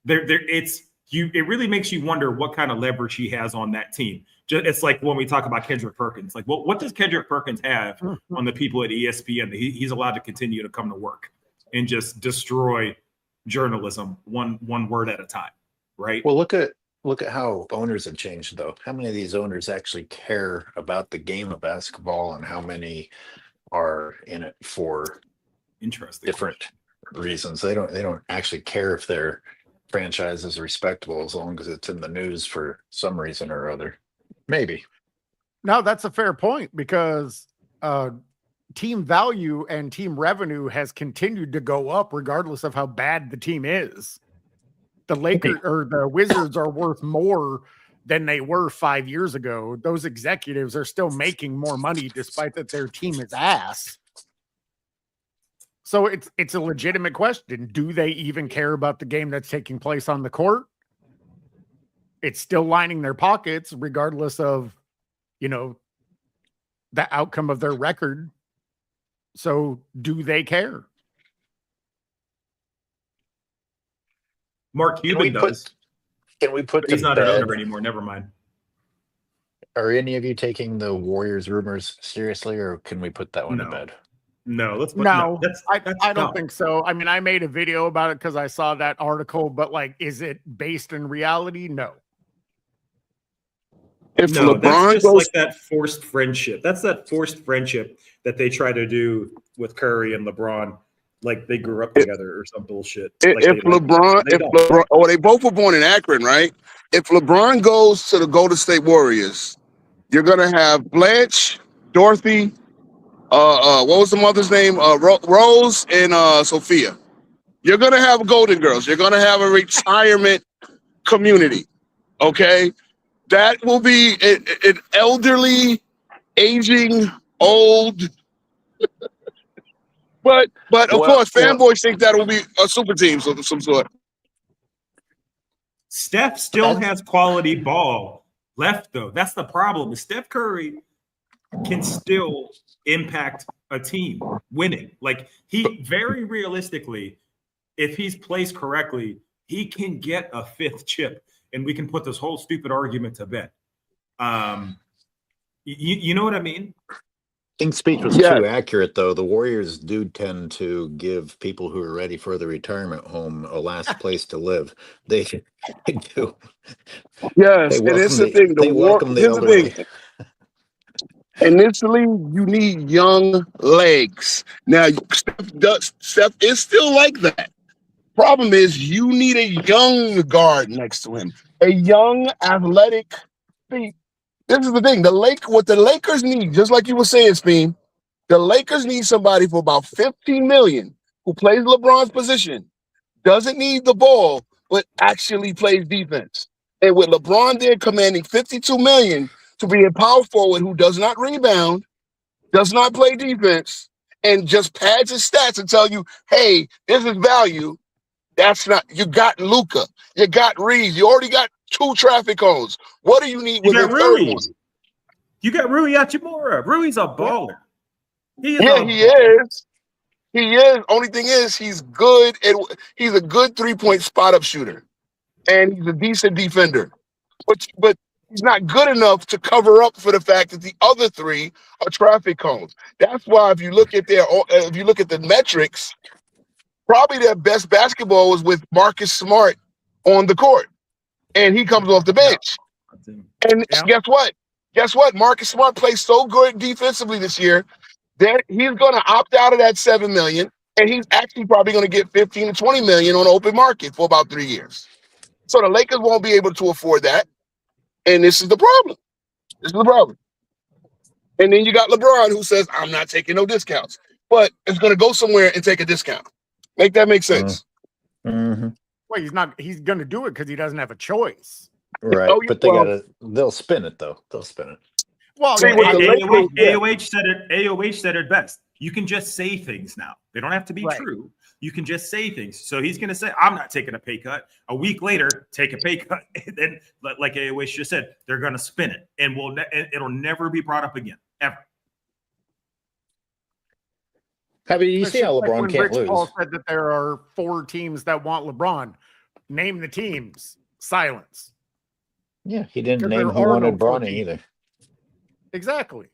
It really makes you wonder what kind of leverage he has on that team. It's like when we talk about Kendrick Perkins. Like, what does Kendrick Perkins have on the people at ESPN that he's allowed to continue to come to work and just destroy journalism one word at a time, right? Well, look at how owners have changed, though. How many of these owners actually care about the game of basketball, and how many are in it for different reasons? They don't actually care if their franchise is respectable as long as it's in the news for some reason or other. Maybe. No, that's a fair point, because team value and team revenue has continued to go up regardless of how bad the team is. The Lakers or the Wizards are worth more than they were 5 years ago. Those executives are still making more money despite that their team is ass. So it's a legitimate question. Do they even care about the game that's taking place on the court? It's still lining their pockets regardless of, the outcome of their record. So do they care? Mark Cuban does. Can we put? He's not an owner anymore. Never mind. Are any of you taking the Warriors rumors seriously, or can we put that one to bed? No, let's put no. That's I don't think so. I mean, I made a video about it because I saw that article, but is it based in reality? No. If no, LeBron that's just goes, like that forced friendship. That's that forced friendship that they try to do with Curry and LeBron, like they grew up together or some bullshit. if LeBron, they both were born in Akron, right? If LeBron goes to the Golden State Warriors, you're gonna have Blanche, Dorothy, what was the mother's name? Rose and Sophia. You're gonna have Golden Girls. You're gonna have a retirement community. Okay. That will be an elderly, aging, old. but of course, fanboys think that will be a super team of some sort. Steph still has quality ball left, though. That's the problem. Steph Curry can still impact a team winning. Like, he very realistically, if he's placed correctly, he can get a fifth chip. And we can put this whole stupid argument to bed. You know what I mean? King's speech was too accurate, though. The Warriors do tend to give people who are ready for the retirement home a last place to live. They do. Yes, and it's the thing. Here's the thing. Initially, you need young legs. Now, Steph is still like that. Problem is, you need a young guard next to him, a young, athletic. See, this is the thing. What the Lakers need, just like you were saying, Speen, the Lakers need somebody for about $15 million who plays LeBron's position, doesn't need the ball, but actually plays defense. And with LeBron there commanding $52 million to be a power forward who does not rebound, does not play defense, and just pads his stats and tell you, hey, this is value. That's not, you got Luka, you got Reeves, you already got 2 traffic cones. What do you need with the third one? You got Rui Hachimura. Rui's a baller. He is. He is. Only thing is, he's good. He's a good 3-point spot up shooter, and he's a decent defender. But he's not good enough to cover up for the fact that the other 3 are traffic cones. That's why if you look at the metrics, probably their best basketball was with Marcus Smart on the court, and he comes off the bench. And guess what? Marcus Smart plays so good defensively this year that he's going to opt out of that $7 million, and he's actually probably going to get $15 to $20 million on the open market for about 3 years. So the Lakers won't be able to afford that, and this is the problem. And then you got LeBron, who says, "I'm not taking no discounts," but it's going to go somewhere and take a discount. Make that make sense? Mm-hmm. Well, he's going to do it because he doesn't have a choice. Right, but they'll spin it, though. They'll spin it. Well, AOH said it best. You can just say things now. They don't have to be true. You can just say things. So he's going to say, I'm not taking a pay cut. A week later, take a pay cut. And then, like AOH just said, they're going to spin it. And it'll never be brought up again, ever. I mean, you see how LeBron when can't Rich lose. Paul said that there are 4 teams that want LeBron. Name the teams. Silence. Yeah, he didn't Because name there who are no wanted 4 Bronny teams. either. Exactly.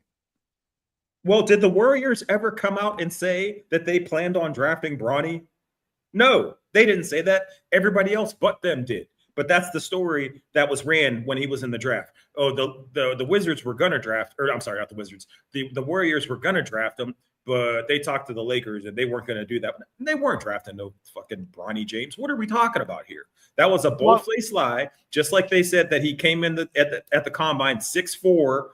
Well, did the Warriors ever come out and say that they planned on drafting Bronny? No, they didn't say that. Everybody else but them did. But that's the story that was ran when he was in the draft. Oh, the Wizards were gonna draft, or I'm sorry, not the Wizards. The Warriors were gonna draft him, but they talked to the Lakers and they weren't gonna do that. They weren't drafting no fucking Bronny James. What are we talking about here? That was a bold-faced lie. Just like they said that he came in at the combine 6'4",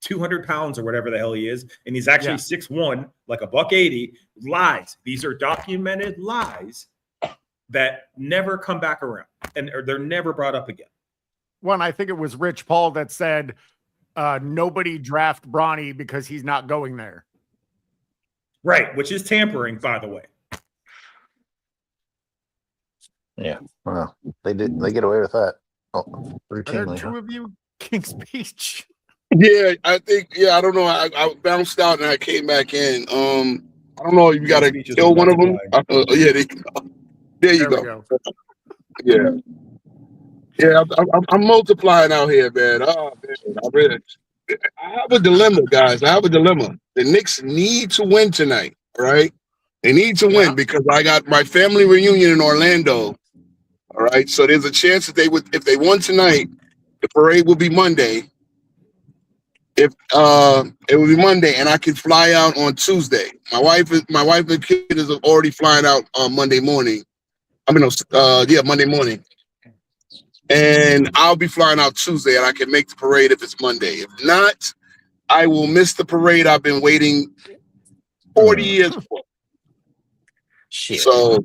200 pounds or whatever the hell he is, and he's actually 6'1", like $180. Lies. These are documented lies that never come back around, and they're never brought up again. One, I think it was Rich Paul that said nobody draft Bronny because he's not going there. Right, which is tampering, by the way. Yeah, well, they get away with that. Oh, Are there routinely. 2 of you? King's Speech. Yeah, I think. Yeah, I don't know. I bounced out and I came back in. I don't know. You got to Speeches kill are one of them. Yeah, there you There we go. go. Yeah, yeah. I'm multiplying out here, man. Oh man, I have a dilemma, guys. I have a dilemma. The Knicks need to win tonight. All right, they need to win because I got my family reunion in Orlando. All right, so there's a chance that if they won tonight, the parade will be Monday. If it will be Monday, and I can fly out on Tuesday. My wife and kid is already flying out on Monday morning. Monday morning, and I'll be flying out Tuesday, and I can make the parade if it's Monday. If not, I will miss the parade I've been waiting 40 years for. Shit. So,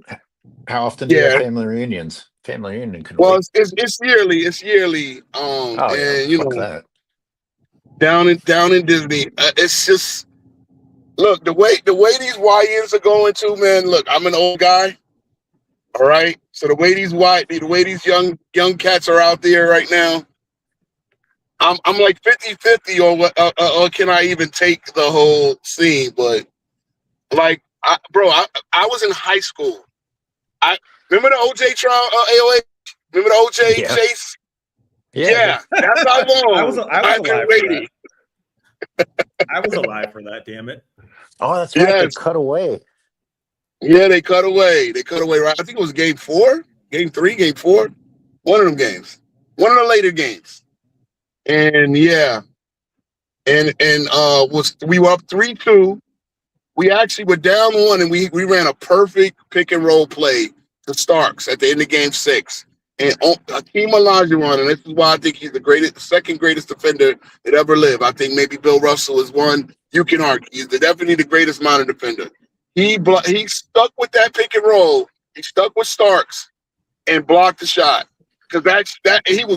how often do you have family reunions? Family reunion could wait. It's yearly. It's yearly. And you know, that. down in Disney, it's just look the way these YNs are going to, man. Look, I'm an old guy. All right. So the way these young cats are out there right now, I'm like 50-50 on what or can I even take the whole scene? But like, I was in high school. I remember the OJ trial, AOA. Remember the OJ chase? Yeah, that's how long I was I've been waiting. I was alive for that. Damn it! Oh, that's right. They cut away. Yeah, they cut away. Right. I think it was game 4, game 3, game 4. One of them games. One of the later games. And yeah. And we were up 3-2. We actually were down 1 and we ran a perfect pick and roll play to Starks at the end of game 6. And Hakeem Olajuwon, and this is why I think he's the second greatest defender that ever lived. I think maybe Bill Russell is one. You can argue. He's definitely the greatest modern defender. He stuck with that pick and roll. He stuck with Starks and blocked the shot because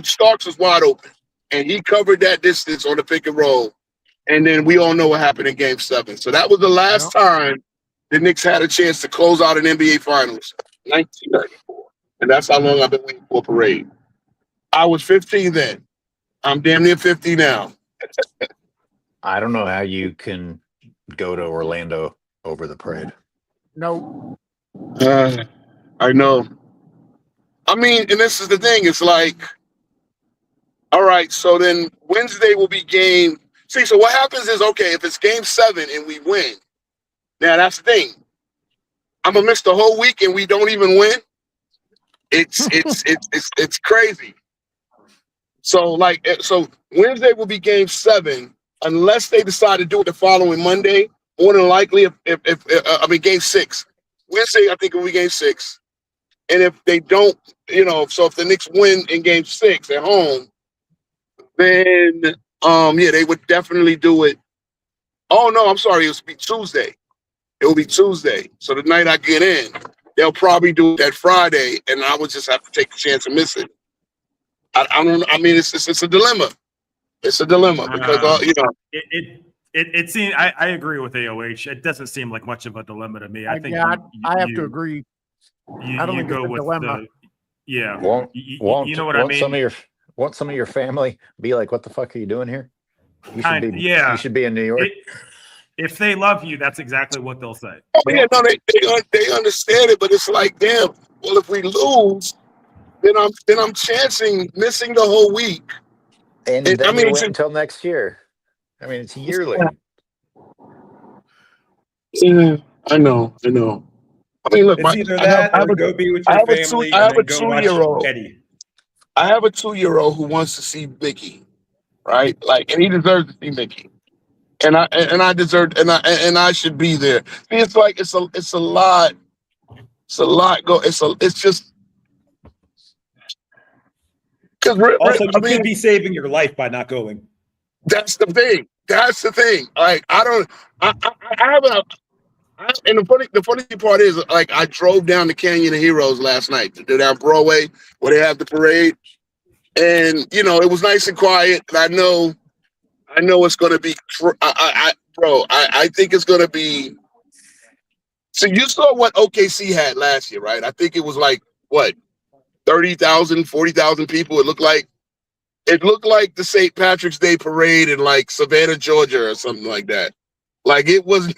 Starks was wide open and he covered that distance on the pick and roll. And then we all know what happened in Game 7. So that was the last time the Knicks had a chance to close out an NBA Finals, 1994. And that's how long I've been waiting for a parade. I was 15 then. I'm damn near 50 now. I don't know how you can go to Orlando over the parade. No. I know. I mean, and this is the thing. It's like, all right, so then Wednesday will be game. See, so what happens is, okay, if it's game 7 and we win, now that's the thing. I'm gonna miss the whole week and we don't even win. It's crazy. So Wednesday will be game 7 unless they decide to do it the following Monday. More than likely, if game 6. Wednesday, I think it will be game 6. And if they don't, so if the Knicks win in game 6 at home, then they would definitely do it. Oh no, I'm sorry, it will be Tuesday. It will be Tuesday. So the night I get in, they'll probably do it that Friday, and I would just have to take the chance and miss it. I don't. I mean, it's a dilemma. It's a dilemma because It seems I agree with AOH. It doesn't seem like much of a dilemma to me. I think I have to agree. You, I don't you think it's go a with dilemma. yeah. Won't You know what I mean? Won't some of your family be like, "What the fuck are you doing here? You should be Yeah. You should be in New York." If they love you, that's exactly what they'll say. Oh yeah, no, they understand it, but it's like, damn. Well, if we lose, then I'm chancing missing the whole week. And And, I then mean, you it's wait until next year. I mean, it's yearly. yeah, I know. I mean, look, It's either that or go be with your family I and have a then go watch 2-year-old. Eddie. I have a 2-year-old who wants to see Mickey, right? Like, and he deserves to see Mickey. And I deserve and I should be there. See, it's like it's a lot. It's a lot it's just because Also, I you mean could be saving your life by not going. that's the thing. That's the thing. Like I don't. I have a. And the funny part is, like, I drove down the Canyon of Heroes last night to do down Broadway where they have the parade, and it was nice and quiet. And I know it's going to be. I think it's going to be. So you saw what OKC had last year, right? I think it was like what 30,000, 40,000 people. It looked like the St. Patrick's Day parade in like Savannah, Georgia, or something like that. Like it was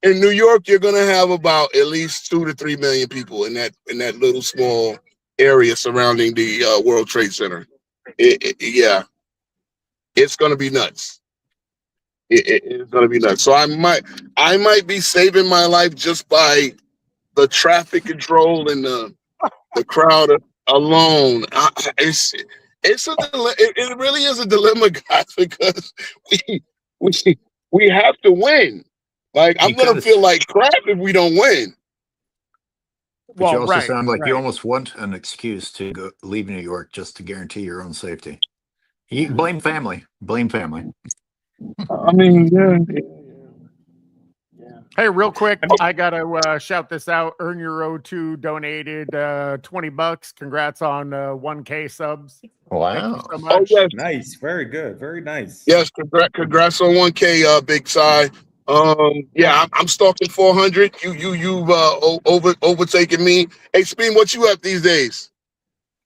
in New York, you're gonna have about at least 2 to 3 million people in that little small area surrounding the World Trade Center. Yeah, it's gonna be nuts. It's gonna be nuts. So I might be saving my life just by the traffic control and the crowd alone. It really is a dilemma, guys, because we have to win. Like I'm gonna Because- feel like crap if we don't win. But you also sound like you almost want an excuse to go leave New York just to guarantee your own safety. You blame family. Blame family. I mean, yeah. Hey, real quick, I gotta shout this out. Earn Your O2 donated $20. Congrats on 1K subs. Wow. Thank you so much. Oh yes, Nice, very good, very nice. yes. Congrats on 1K, Big Cy. Yeah, I'm stalking 400. You've overtaken me. Hey, Spin, what you up these days?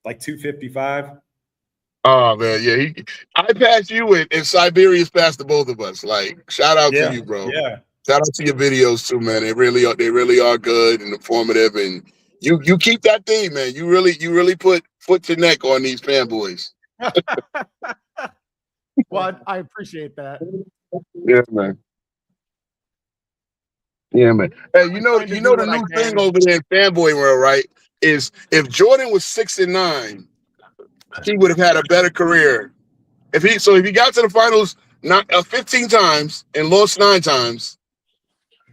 Like 255. Oh man, yeah. I passed you and Cyberius passed the both of us. Like, shout out to you, bro. Yeah. Shout out to your videos too, man. They really are good and informative. And you keep that theme, man. You really put foot to neck on these fanboys. Well, I appreciate that. Yeah, man. Yeah, man. Hey, you know the new thing over there in fanboy world, right? Is if Jordan was 6-9, he would have had a better career. If he got to the finals 15 times and lost 9 times,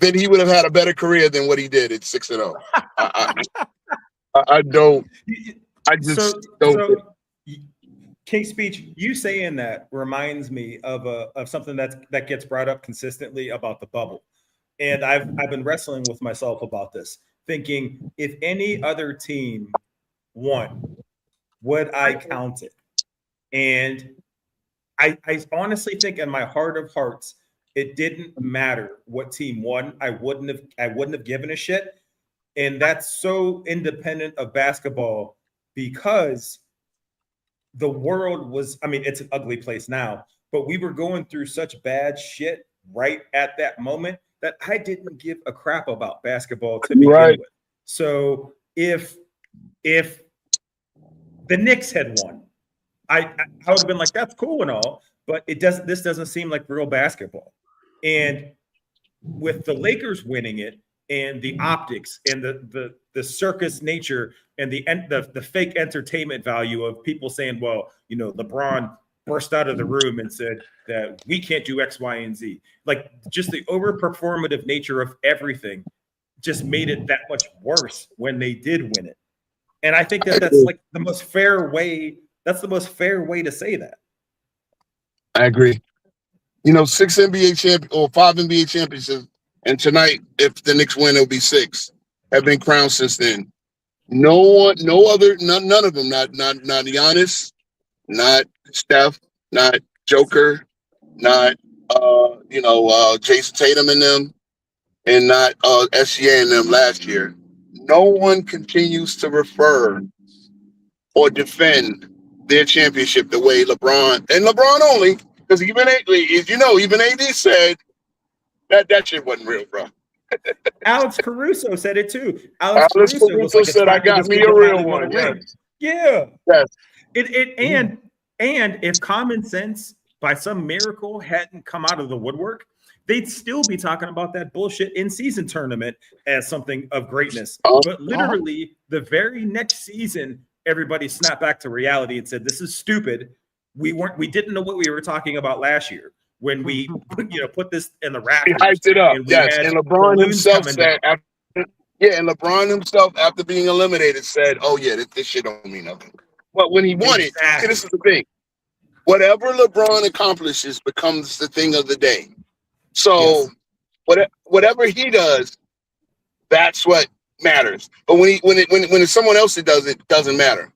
then he would have had a better career than what he did at 6-0. I don't. I just don't. So, King Speech, you saying that reminds me of something that gets brought up consistently about the bubble, and I've been wrestling with myself about this, thinking if any other team won, would I count it? And I honestly think in my heart of hearts, it didn't matter what team won. I wouldn't have given a shit. And that's so independent of basketball because the world was, I mean, it's an ugly place now, but we were going through such bad shit right at that moment that I didn't give a crap about basketball to begin with. So if the Knicks had won, I would have been like, that's cool and all, but this doesn't seem like real basketball. And with the Lakers winning it and the optics and the circus nature and the fake entertainment value of people saying, well, LeBron burst out of the room and said that we can't do X, Y, and Z. Like just the over performative nature of everything just made it that much worse when they did win it. And I think that's like the most fair way. That's the most fair way to say that. I agree. 6 NBA champions or 5 NBA championships, and tonight, if the Knicks win, it'll be 6. Have been crowned since then. None of them. Not Giannis, not Steph, not Joker, not Jason Tatum and them, and not SGA and them last year. no one continues to refer or defend their championship the way LeBron, and LeBron only, because even as you know, even AD said that shit wasn't real, bro. Alex Caruso said it too. Alex Caruso Caruso was like, said, "I got me a real one." Yes. Yeah. Yes. And if common sense by some miracle hadn't come out of the woodwork, they'd still be talking about that bullshit in-season tournament as something of greatness. But literally, the very next season, everybody snapped back to reality and said, "This is stupid. We didn't know what we were talking about last year when we, put this in the rafters." He hyped it up. And Yes, and LeBron himself said, and LeBron himself, after being eliminated, said, "Oh yeah, this shit don't mean nothing." But when he won it, see, this is the thing. Whatever LeBron accomplishes becomes the thing of the day. So whatever he does, that's what matters. But when it's someone else that does it, doesn't matter.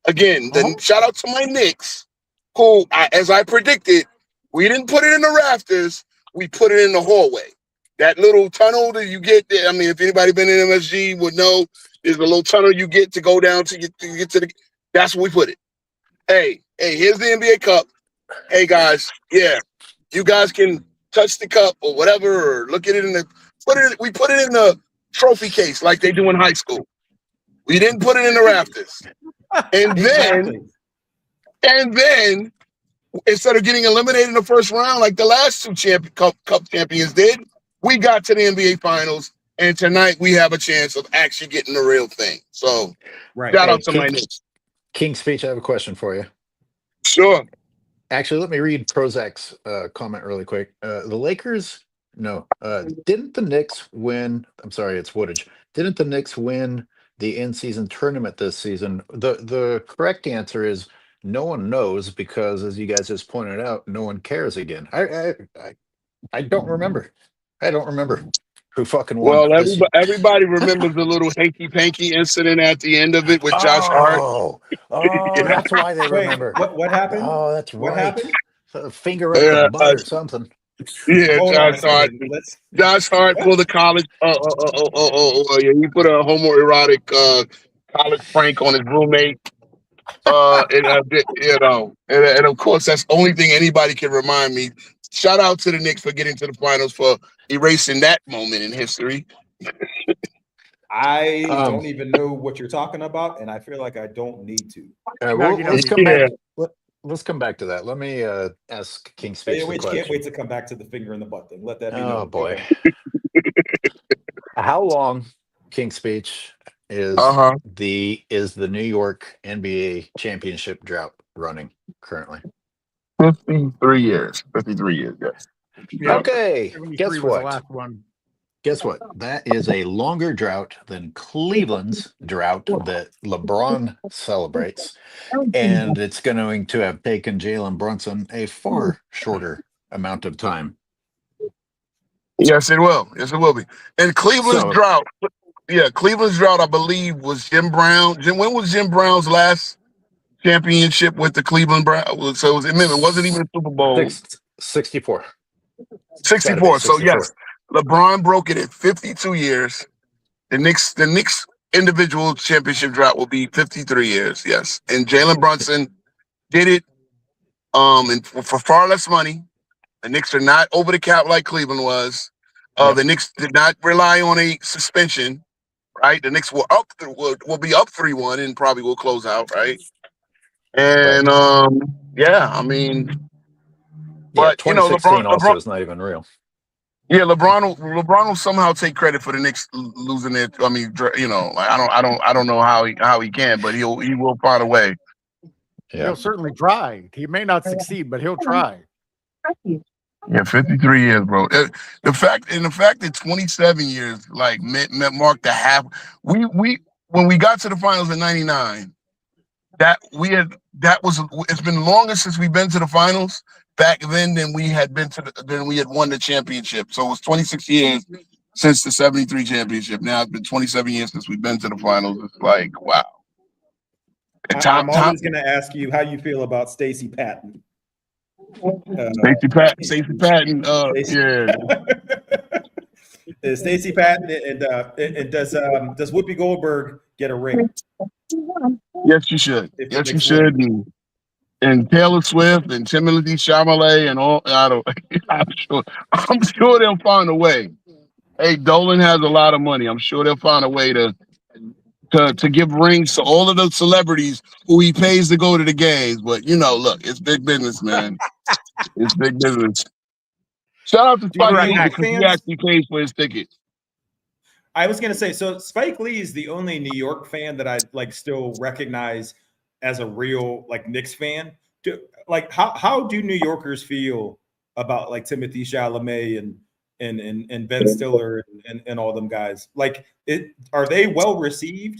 Again, shout out to my Knicks, who, as I predicted, we didn't put it in the rafters, we put it in the hallway. That little tunnel that you get there. I mean, if anybody been in MSG would know, there's a little tunnel you get to go down to get to the. That's where we put it. Hey, here's the NBA Cup. Hey guys, you guys can touch the cup or whatever, or look at it we put it in the trophy case like they do in high school. We didn't put it in the rafters. And then instead of getting eliminated in the first round like the last two cup champions did, we got to the NBA Finals, and tonight we have a chance of actually getting the real thing. So shout out to my Knicks. King Speech, I have a question for you. Sure. Actually, let me read Prozac's comment really quick. The Lakers, didn't the Knicks win? I'm sorry, it's Woodage. Didn't the Knicks win the in-season tournament this season? The correct answer is no one knows, because, as you guys just pointed out, no one cares again. I don't remember. I don't remember who fucking won. Well, everybody remembers the little hanky-panky incident at the end of it with Josh Hart. Oh, that's why they remember. What happened? Oh, that's right. What happened? A finger up the butt or something. Yeah, Josh Hart. Josh Hart pulled a college. Yeah, he put a homoerotic college prank on his roommate. And of course, that's the only thing anybody can remind me. Shout out to the Knicks for getting to the finals, for erasing that moment in history. I don't even know what you're talking about, and I feel like I don't need to. Let's come back to that. Let me ask King Speech. Can't wait to come back to the finger in the butt thing. Let that be. Oh boy. How long, King Speech, is the New York NBA championship drought running currently? 53 years. 53 years, yes. Okay. Guess what? The last one. Guess what? That is a longer drought than Cleveland's drought that LeBron celebrates. And it's going to have taken Jalen Brunson a far shorter amount of time. Yes, it will. Yes, it will be. And Cleveland's drought, I believe, was Jim Brown. When was Jim Brown's last championship with the Cleveland Browns? So it wasn't even a Super Bowl. 64. 64. So yes, LeBron broke it in 52 years. The Knicks individual championship drought will be 53 years. Yes, and Jalen Brunson did it and for far less money. The Knicks are not over the cap like Cleveland was. The Knicks did not rely on a suspension, right? The Knicks will be up 3-1 and probably will close out, right? And I mean, but 2016 LeBron is not even real. Yeah, LeBron will somehow take credit for the Knicks losing it. I mean, I don't know how he can, but he will find a way. Yeah. He'll certainly try. He may not succeed, but he'll try. Yeah, 53 years, bro. The fact that 27 years like marked the half. When we got to the finals in '99, it's been longer since we've been to the finals back then than we had won the championship. So it was 26 years since the '73 championship. Now it's been 27 years since we've been to the finals. It's like, wow. I'm always going to ask you how you feel about Stacey Patton. Stacey Patton. Yeah. Stacey Patton and does Whoopi Goldberg get a ring? Yes, you should. If the Yes, you Knicks should. win? And Taylor Swift and Timothée Chalamet and all. I don't. I'm sure they'll find a way. Hey, Dolan has a lot of money. I'm sure they'll find a way to give rings to all of the celebrities who he pays to go to the games. But look, it's big business, man. It's big business. Shout out to Do you Spike have Lee Knicks because he fans? actually pays for his ticket. I was gonna say, so Spike Lee is the only New York fan that I still recognize as a real Knicks fan. How do New Yorkers feel about Timothée Chalamet and Ben Stiller and all them guys? Are they well received?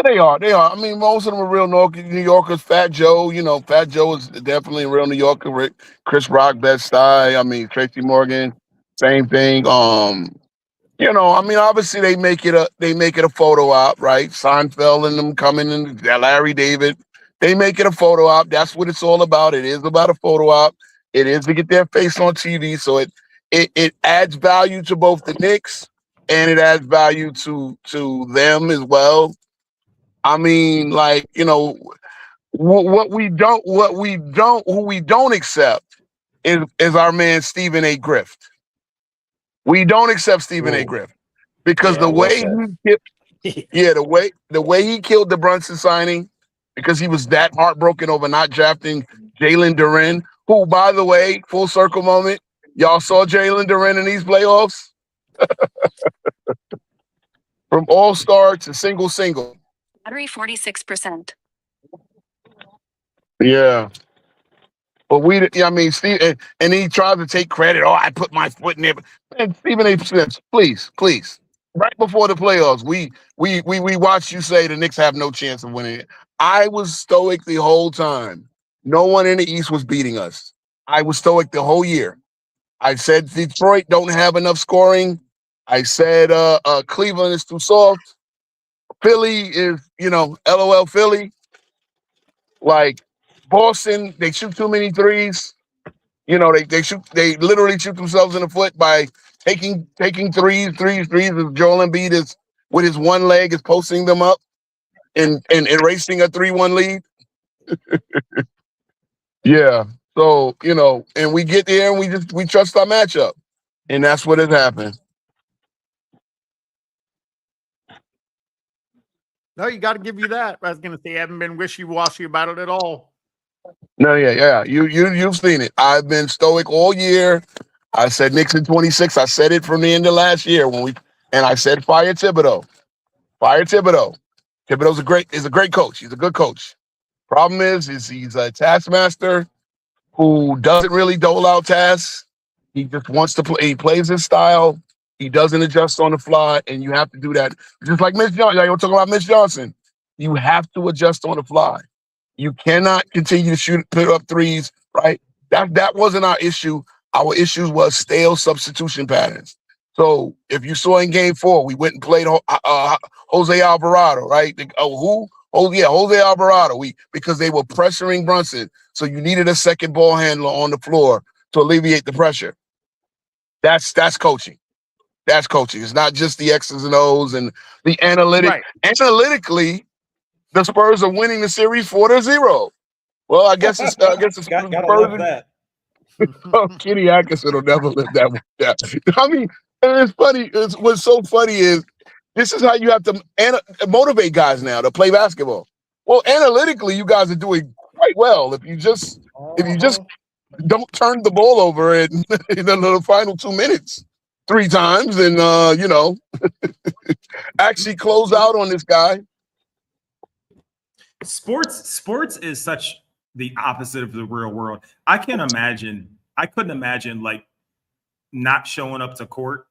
They are. I mean, most of them are real New Yorkers. Fat Joe, Fat Joe is definitely a real New Yorker. Chris Rock, Bed-Stuy. I mean, Tracy Morgan, same thing. I mean, obviously they make it a photo op, right? Seinfeld and them coming in, Larry David. They make it a photo op. That's what it's all about. It is about a photo op. It is to get their face on TV. So it adds value to both the Knicks and it adds value to them as well. I mean, who we don't accept is our man Stephen A. Griff. We don't accept Stephen A. Griff because the way he killed the Brunson signing, because he was that heartbroken over not drafting Jalen Duren, who, by the way, full circle moment, y'all saw Jalen Duren in these playoffs from all-star to single. Battery 46%. Yeah. But Steve, and he tries to take credit. Oh, I put my foot in there. And Stephen A. Smith, please. Right before the playoffs, we watched you say the Knicks have no chance of winning it. I was stoic the whole time. No one in the East was beating us. I was stoic the whole year. I said Detroit don't have enough scoring. I said Cleveland is too soft. Philly is, LOL Philly. Boston, they shoot too many threes. They literally shoot themselves in the foot by taking threes. As Joel Embiid is with his one leg is posting them up and erasing a 3-1 lead. Yeah. So, and we get there and we trust our matchup. And that's what has happened. No, you got to give you that. I was going to say, I haven't been wishy-washy about it at all. No, yeah. You've seen it. I've been stoic all year. I said Knicks in 26. I said it from the end of last year and I said fire Thibodeau. Thibodeau's a great coach. He's a good coach. Problem is he's a taskmaster who doesn't really dole out tasks. He just wants to play. He plays his style. He doesn't adjust on the fly, and you have to do that. Just like Mitch Johnson. We're talking about Mitch Johnson. You have to adjust on the fly. You cannot continue to put up threes, right? That wasn't our issue. Our issue was stale substitution patterns. So if you saw in Game 4, we went and played Jose Alvarado, right? Who? Oh yeah, Jose Alvarado. Because they were pressuring Brunson, so you needed a second ball handler on the floor to alleviate the pressure. That's coaching. That's coaching. It's not just the X's and O's and the analytic. Right. Analytically, the Spurs are winning the series 4-0. Well, I guess it's gotta love that. Kenny Atkinson will never live that one down. I mean, and it's funny. What's so funny is this is how you have to motivate guys now to play basketball. Well, analytically, you guys are doing quite well. If you just don't turn the ball over in the final 2 minutes 3 times, and actually close out on this guy. Sports is such the opposite of the real world. I couldn't imagine not showing up to court,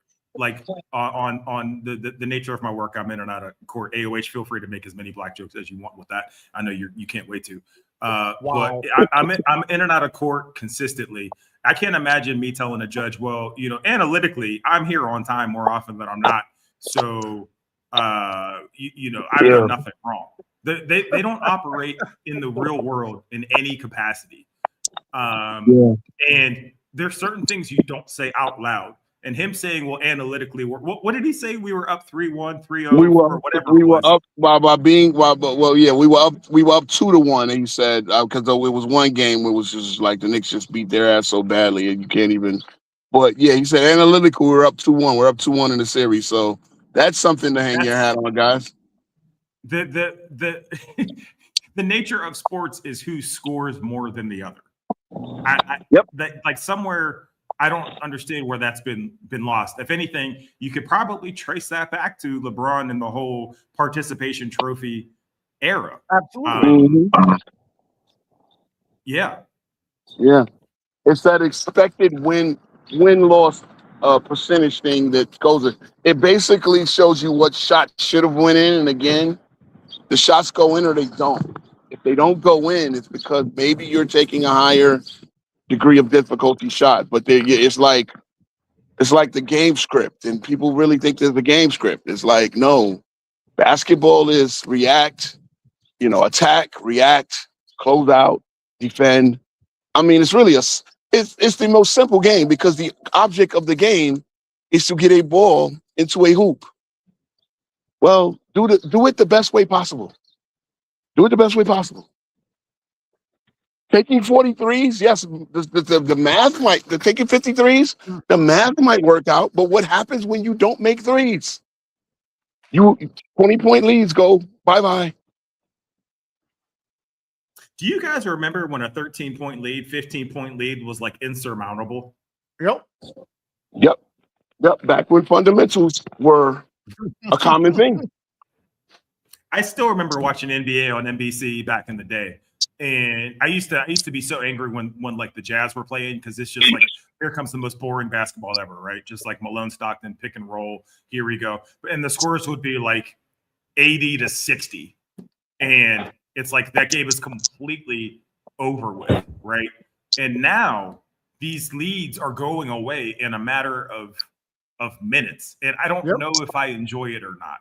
on the nature of my work. I'm in and out of court. AOH, feel free to make as many black jokes as you want with that. I know you can't wait to. Wow. But I'm in and out of court consistently. I can't imagine me telling a judge, well, analytically, I'm here on time more often than I'm not. So, I've done nothing wrong. They don't operate in the real world in any capacity. And there's certain things you don't say out loud and him saying, well, analytically, what did he say? We were up 3-1, 3-0, We or were whatever we it were was. up by being well, yeah, we were up 2-1, and he said because it was one game where it was just like the Knicks just beat their ass so badly and you can't even. But yeah, he said analytical, we're up 2-1. We're up 2-1 in the series, so that's something to hang your hat on, guys. The the nature of sports is who scores more than the other. Yep. Like somewhere I don't understand where that's been lost. If anything, you could probably trace that back to LeBron and the whole participation trophy era. Absolutely. Yeah. Yeah, it's that expected win-loss percentage thing that goes. It basically shows you what shot should have went in, and again, the shots go in or they don't. If they don't go in, it's because maybe you're taking a higher degree of difficulty shot. But it's like the game script, and people really think there's a game script. It's like, no, basketball is react, attack, react, close out, defend. I mean, it's really it's the most simple game because the object of the game is to get a ball into a hoop. Well, do it the best way possible. Do it the best way possible. Taking 43s, yes, the math might, taking 53s, the math might work out, but what happens when you don't make threes? 20-point leads go bye-bye. Do you guys remember when a 13-point lead, 15-point lead was like insurmountable? Yep. Yep. Back when fundamentals were a common thing. I still remember watching NBA on NBC back in the day. And I used to be so angry when like the Jazz were playing because it's just like, here comes the most boring basketball ever, right? Just like Malone Stockton, pick and roll. Here we go. And the scores would be like 80-60. And it's like that game is completely over with, right? And now these leads are going away in a matter of minutes. And I don't know if I enjoy it or not.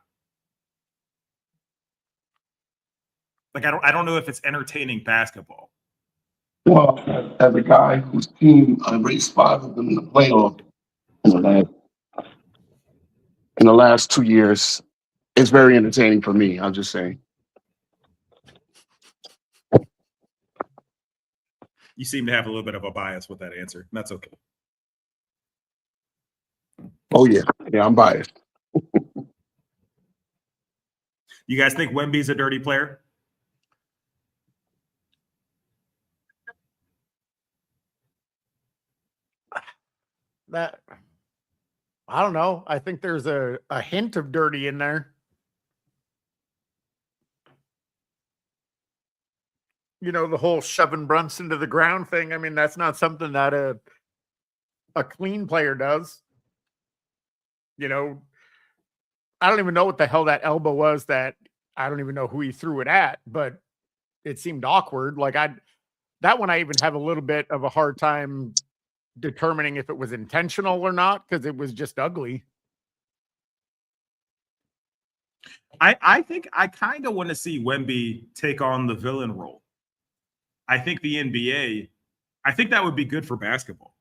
Like I don't know if it's entertaining basketball. Well, as a guy whose team raised 5 of them in the playoff in the last 2 years, it's very entertaining for me. I'm just saying. You seem to have a little bit of a bias with that answer. That's okay. Oh yeah, I'm biased. You guys think Wemby's a dirty player? That I don't know. I think there's a hint of dirty in there. The whole shoving Brunson to the ground thing. I mean, that's not something that a clean player does. I don't even know what the hell that elbow was that I don't even know who he threw it at, but it seemed awkward. Like that one I even have a little bit of a hard time determining if it was intentional or not because it was just ugly. I think I kind of want to see Wemby take on the villain role. I think the NBA, I think that would be good for basketball.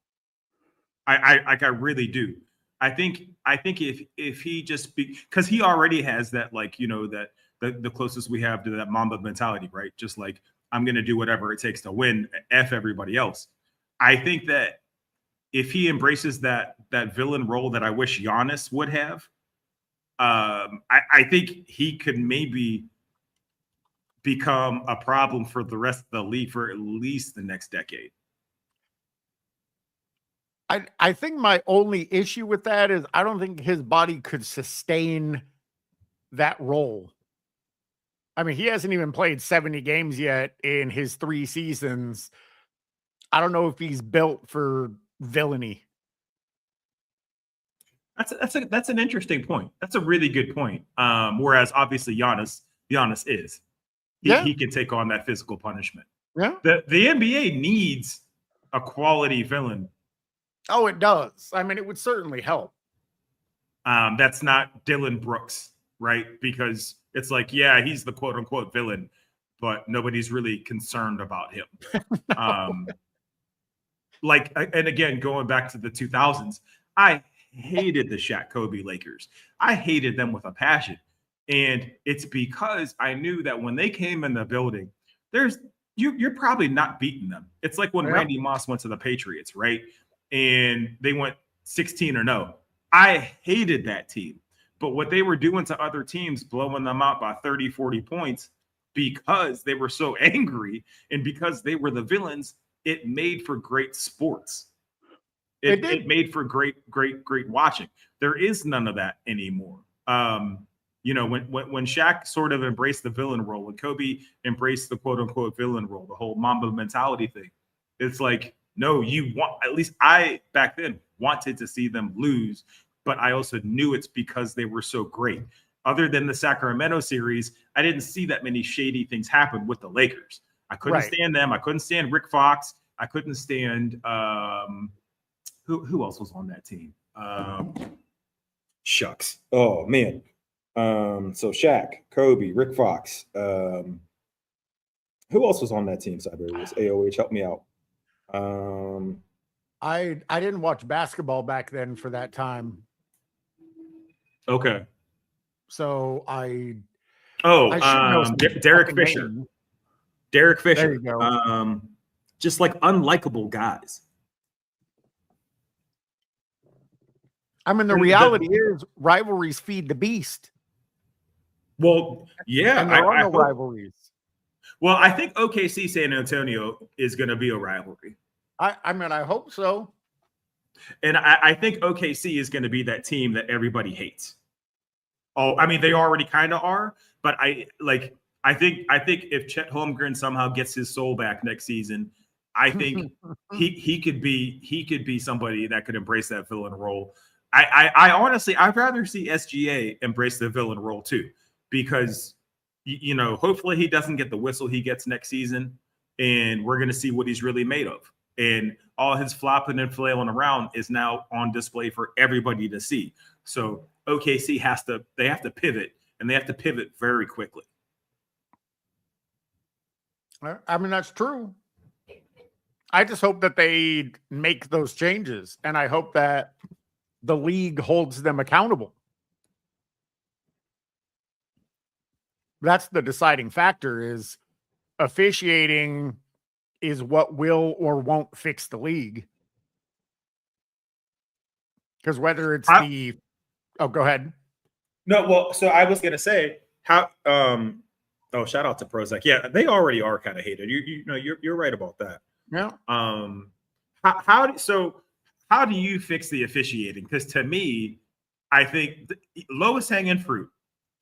I really do. I think if he just because he already has that, like, that the closest we have to that Mamba mentality, right? Just like, I'm going to do whatever it takes to win, F everybody else. I think that if he embraces that villain role that I wish Giannis would have, I think he could maybe become a problem for the rest of the league for at least the next decade. I think my only issue with that is I don't think his body could sustain that role. I mean, he hasn't even played 70 games yet in his 3 seasons. I don't know if he's built for villainy. That's an interesting point. That's a really good point. Whereas obviously Giannis is. He can take on that physical punishment. Yeah. The NBA needs a quality villain. Oh, it does. I mean, it would certainly help. That's not Dylan Brooks, right? Because it's like, yeah, he's the quote unquote villain, but nobody's really concerned about him. No. And again, going back to the 2000s, I hated the Shaq Kobe Lakers. I hated them with a passion. And it's because I knew that when they came in the building, you're probably not beating them. It's like when Randy Moss went to the Patriots, right? And they went 16-0. I hated that team. But what they were doing to other teams, blowing them out by 30, 40 points, because they were so angry and because they were the villains, it made for great sports. It made for great watching. There is none of that anymore. You know, when Shaq sort of embraced the villain role, when Kobe embraced the quote unquote villain role, the whole Mamba mentality thing, it's like, no, you want, at least I back then wanted to see them lose, but I also knew it's because they were so great. Other than the Sacramento series, I didn't see that many shady things happen with the Lakers. I couldn't stand them. I couldn't stand Rick Fox. I couldn't stand who else was on that team? Shucks. Oh man. So Shaq, Kobe, Rick Fox. Who else was on that team? Cyberius, AOH, help me out. I didn't watch basketball back then for that time. Okay. So I Derek Fisher. Name. Derek Fisher. There you go. Just like unlikable guys. I mean, the reality is rivalries feed the beast. Well, yeah. And there are no rivalries. Well, I think OKC San Antonio is going to be a rivalry. I mean, I hope so. And I think OKC is going to be that team that everybody hates. Oh, I mean, they already kind of are, but I think if Chet Holmgren somehow gets his soul back next season, I think he could be somebody that could embrace that villain role. I honestly, I'd rather see SGA embrace the villain role too, because you know, hopefully he doesn't get the whistle he gets next season, and we're going to see what he's really made of. And all his flopping and flailing around is now on display for everybody to see. So OKC have to pivot, and they have to pivot very quickly. I mean, that's true. I just hope that they make those changes, and I hope that the league holds them accountable. That's the deciding factor, is officiating is what will or won't fix the league. Because whether it's oh, go ahead. No, well, so I was gonna say how shout out to Prozac. Yeah, they already are kind of hated. You know, you're right about that. Yeah. How do you fix the officiating? Because to me, I think the lowest hanging fruit,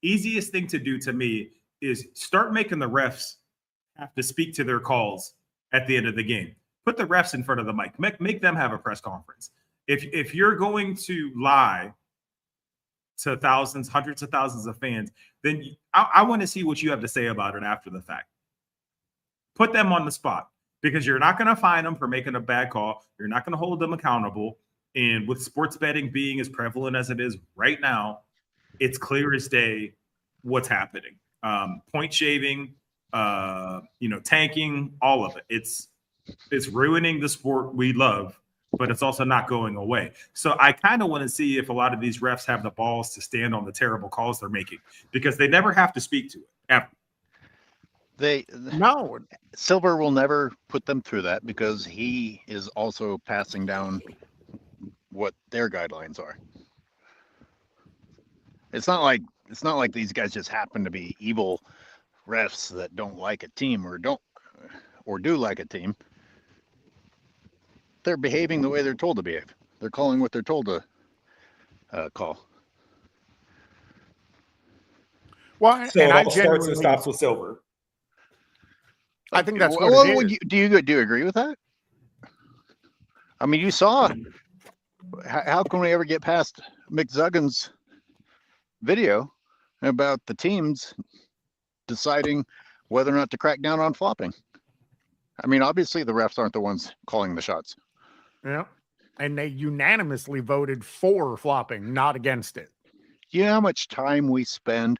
easiest thing to do to me is start making the refs have to speak to their calls at the end of the game. Put the refs in front of the mic. Make them have a press conference. If you're going to lie to thousands, hundreds of thousands of fans, then I want to see what you have to say about it after the fact. Put them on the spot, because you're not going to fine them for making a bad call. You're not going to hold them accountable. And with sports betting being as prevalent as it is right now, it's clear as day what's happening. Point shaving, tanking, all of it. It's ruining the sport we love, but it's also not going away. So I kind of want to see if a lot of these refs have the balls to stand on the terrible calls they're making, because they never have to speak to it ever. Silver will never put them through that, because he is also passing down what their guidelines are. It's not like these guys just happen to be evil refs that don't like a team or do like a team. They're behaving the way they're told to behave. They're calling what they're told to call. Well, so it all starts and stops with Silver. I think that's what it is. Do you agree with that? I mean, you saw, how can we ever get past McZuggan's video about the teams deciding whether or not to crack down on flopping? I mean, obviously the refs aren't the ones calling the shots. Yeah. And they unanimously voted for flopping, not against it. You know how much time we spend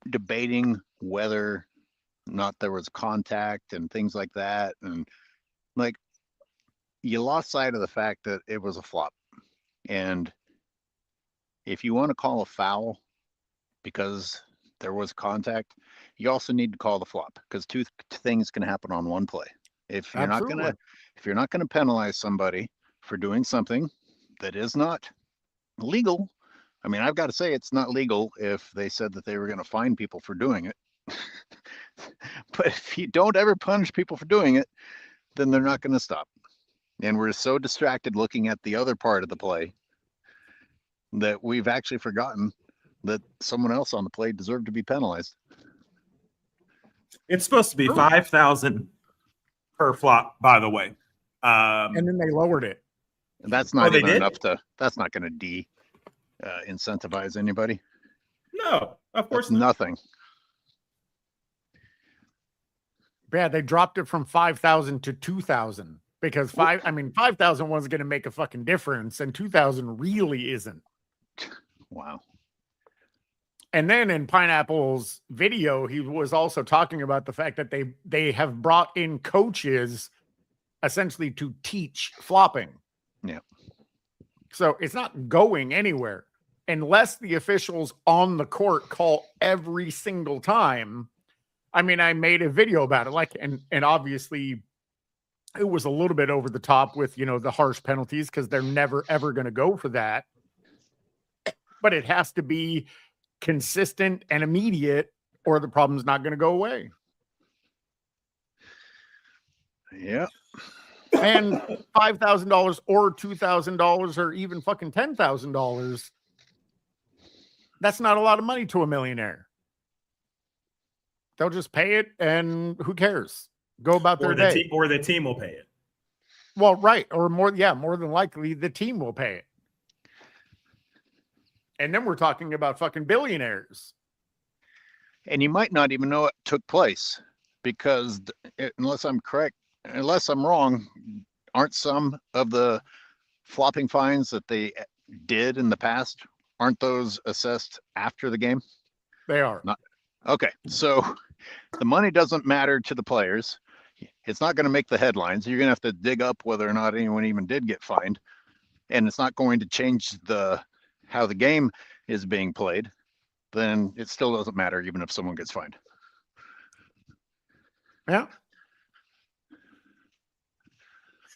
debating whether not there was contact and things like that, and like, you lost sight of the fact that it was a flop. And if you want to call a foul because there was contact, you also need to call the flop, because two things can happen on one play. If you're Absolutely. not gonna penalize somebody for doing something that is not legal, I mean, I've got to say it's not legal if they said that they were going to fine people for doing it. But if you don't ever punish people for doing it, then they're not going to stop. And we're so distracted looking at the other part of the play that we've actually forgotten that someone else on the play deserved to be penalized. It's supposed to be 5,000 per flop, by the way. And then they lowered it. And that's not they even did? enough to. That's not going to incentivize anybody. No, of course That's not. nothing. Yeah, they dropped it from 5,000 to 2,000 because 5,000 wasn't going to make a fucking difference, and 2,000 really isn't. Wow. And then in Pineapple's video, he was also talking about the fact that they have brought in coaches essentially to teach flopping. Yeah. So it's not going anywhere unless the officials on the court call every single time. I mean, I made a video about it, and obviously it was a little bit over the top with, the harsh penalties, because they're never, ever going to go for that. But it has to be consistent and immediate, or the problem's not going to go away. Yeah. And $5,000 or $2,000 or even fucking $10,000, that's not a lot of money to a millionaire. They'll just pay it, and who cares? Go about their day. Or the team will pay it. Well, right. Or more than likely the team will pay it. And then we're talking about fucking billionaires. And you might not even know it took place, because unless I'm wrong, aren't some of the flopping fines that they did in the past, aren't those assessed after the game? They are. Okay, so the money doesn't matter to the players. It's not going to make the headlines. You're going to have to dig up whether or not anyone even did get fined, and it's not going to change how the game is being played. Then it still doesn't matter, even if someone gets fined. Yeah.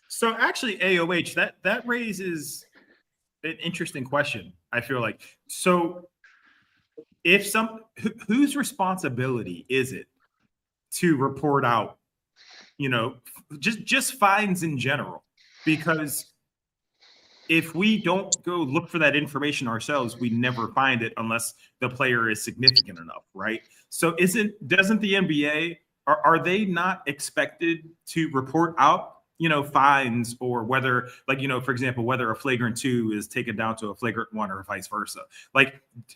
So actually, AOH, that raises an interesting question, I feel like. So if whose responsibility is it to report out, just fines in general? Because if we don't go look for that information ourselves, we never find it unless the player is significant enough, right? So doesn't the NBA, are they not expected to report out, fines, or whether, for example, whether a flagrant 2 is taken down to a flagrant 1 or vice versa?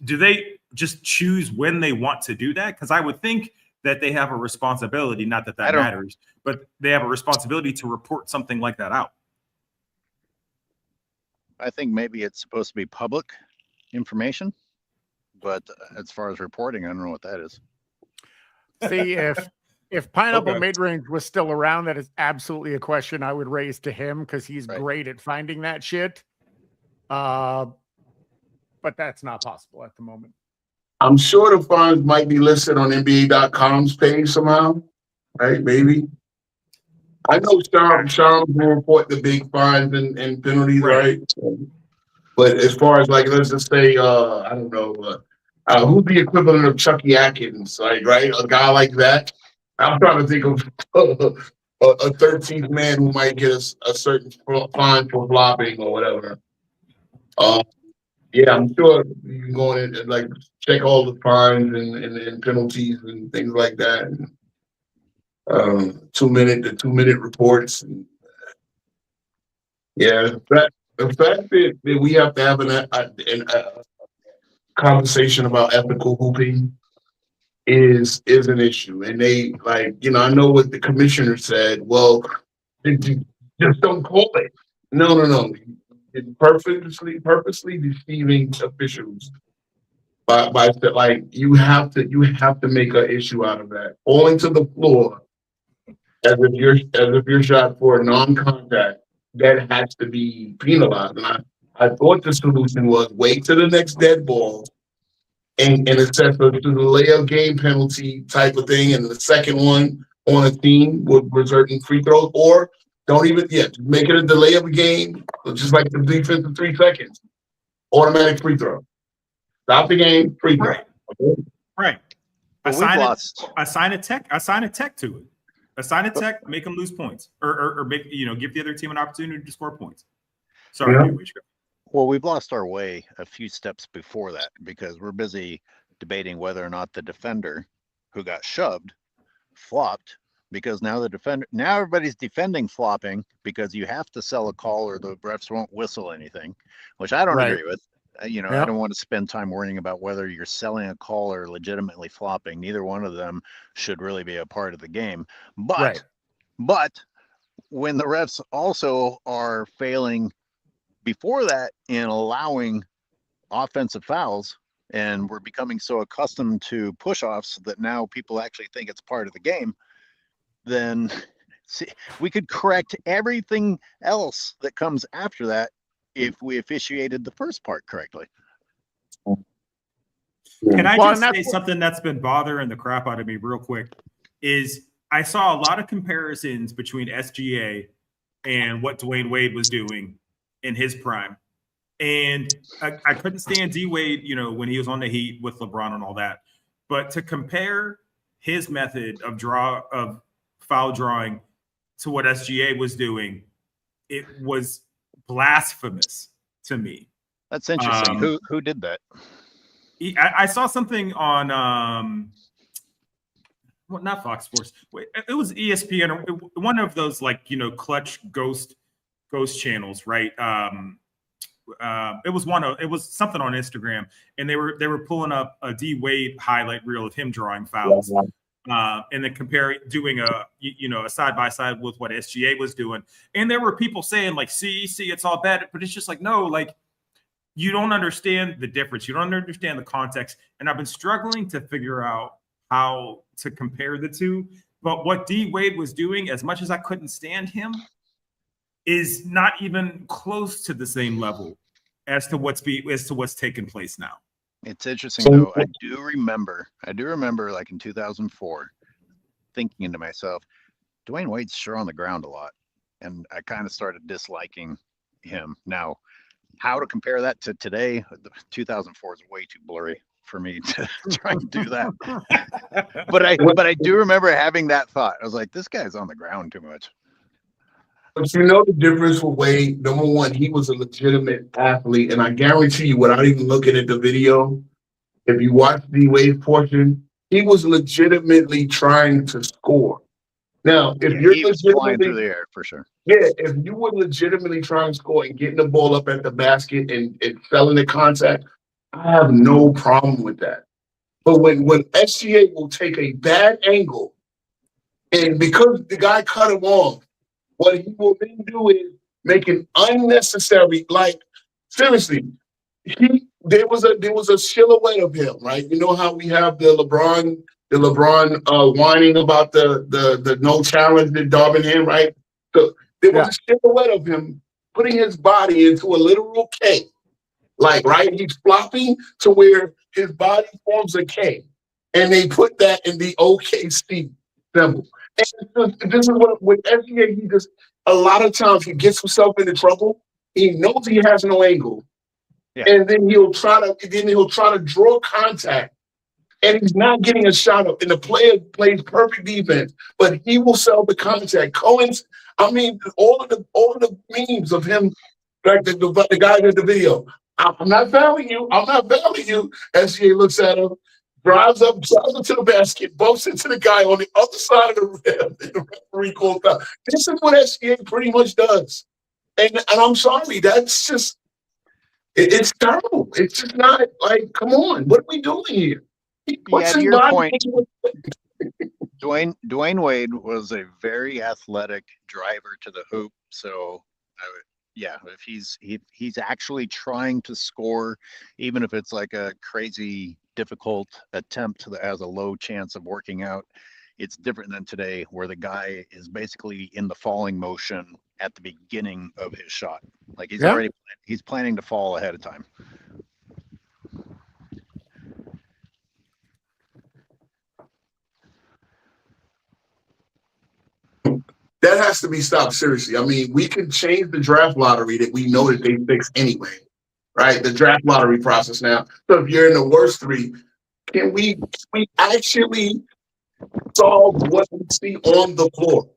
Do they just choose when they want to do that? Because I would think that they have a responsibility, not that matters, but they have a responsibility to report something like that out. I think maybe it's supposed to be public information, but as far as reporting, I don't know what that is. See, if Pineapple Okay. Midrange was still around, that is absolutely a question I would raise to him, because he's great at finding that shit. But that's not possible at the moment. I'm sure the fines might be listed on NBA.com's page somehow, right? Maybe. I know Sean will report the big fines and penalties, right? But as far as let's just say, I don't know, who's the equivalent of Chucky Atkins, right? A guy like that. I'm trying to think of a 13th man who might get a certain fine for flopping or whatever. Yeah, I'm sure you can go in and check all the fines and penalties and things like that. And, 2-minute reports. And, yeah, the fact that we have to have a conversation about ethical hooping is an issue. And they I know what the commissioner said. Well, just don't call it. No. It's purposely deceiving officials by you have to make an issue out of that. Falling to the floor as if you're shot for a non-contact, that has to be penalized. And I I thought the solution was wait to the next dead ball and assess to the layup game penalty type of thing, and the second one on a team would result in free throws, or don't even make it a delay of a game, just like the defense in 3 seconds, automatic free throw. Stop the game, free throw. Right. Okay? Right. But we've lost. Assign a tech to it. Assign a tech, make them lose points, or make give the other team an opportunity to score points. Sorry, Yeah. Well, we've lost our way a few steps before that because we're busy debating whether or not the defender who got shoved flopped, because now everybody's defending flopping because you have to sell a call or the refs won't whistle anything, which I don't agree with. I don't want to spend time worrying about whether you're selling a call or legitimately flopping. Neither one of them should really be a part of the game. But when the refs also are failing before that in allowing offensive fouls, and we're becoming so accustomed to push-offs that now people actually think it's part of the game, then we could correct everything else that comes after that if we officiated the first part correctly. Can I just say something that's been bothering the crap out of me real quick? Is I saw a lot of comparisons between SGA and what Dwayne Wade was doing in his prime. And I couldn't stand D Wade, when he was on the Heat with LeBron and all that. But to compare his method of foul drawing to what SGA was doing, it was blasphemous to me. That's interesting. Who did that? I saw something on not Fox Sports. It was ESPN, one of those clutch ghost channels, right? It was something on Instagram, and they were pulling up a D Wade highlight reel of him drawing fouls, and then doing a side by side with what SGA was doing. And there were people saying see, it's all bad, but it's just no, you don't understand the difference. You don't understand the context. And I've been struggling to figure out how to compare the two. But what D Wade was doing, as much as I couldn't stand him, is not even close to the same level as to what's taking place now. It's interesting though. I do remember in 2004 thinking to myself, Dwayne Wade's sure on the ground a lot. And I kind of started disliking him. Now, how to compare that to today? 2004 is way too blurry for me to try and do that. but I do remember having that thought. I was like, this guy's on the ground too much. But the difference with Wade, number one, he was a legitimate athlete. And I guarantee you, without even looking at the video, if you watch the Wade portion, he was legitimately trying to score. Now, if you're he was flying through the air for sure. Yeah, if you were legitimately trying to score and getting the ball up at the basket and selling the contact, I have no problem with that. But when SGA will take a bad angle, and because the guy cut him off, what he will then do is make an unnecessary, seriously, there was a silhouette of him, right? You know how we have the LeBron whining about the no challenge that Darvin had, right? So there was a silhouette of him putting his body into a literal K. Right? He's flopping to where his body forms a K. And they put that in the OKC symbol. And this is what with SGA, he just a lot of times he gets himself into trouble. He knows he has no angle. Yeah. And then he'll try to draw contact. And he's not getting a shot up. And the player plays perfect defense, but he will sell the contact. Cohen's, all of the memes of him, like the guy in the video. I'm not fouling you. SGA looks at him, drives up to the basket, bumps into the guy on the other side of the rim, and the referee calls out. This is what SGA pretty much does. And I'm sorry, that's just it's terrible. It's just not come on, what are we doing here? To your point, Dwayne Wade was a very athletic driver to the hoop. So, if he's actually trying to score, even if it's a crazy difficult attempt that has a low chance of working out, It's different than today where the guy is basically in the falling motion at the beginning of his shot. Like he's planning to fall ahead of time. That has to be stopped seriously. I mean, we can change the draft lottery that we know that they fix anyway, right? The draft lottery process now. So if you're in the worst three, can we actually solve what we see on the floor?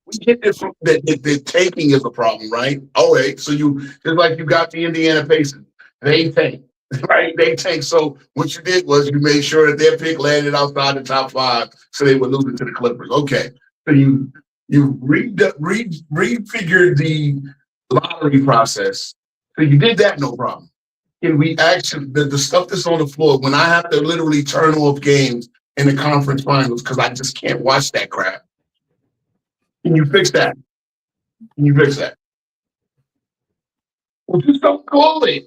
We get this from that tanking is a problem, right? All right. So you just like you got the Indiana Pacers, they tank, right? They tank. So what you did was you made sure that their pick landed outside the top 5, so they would lose it to the Clippers. Okay. So you refigured the lottery process. So you did that, no problem. Can we actually the stuff that's on the floor when I have to literally turn off games in the conference finals because I just can't watch that crap? Can you fix that? Can you fix that? Well, just don't call it.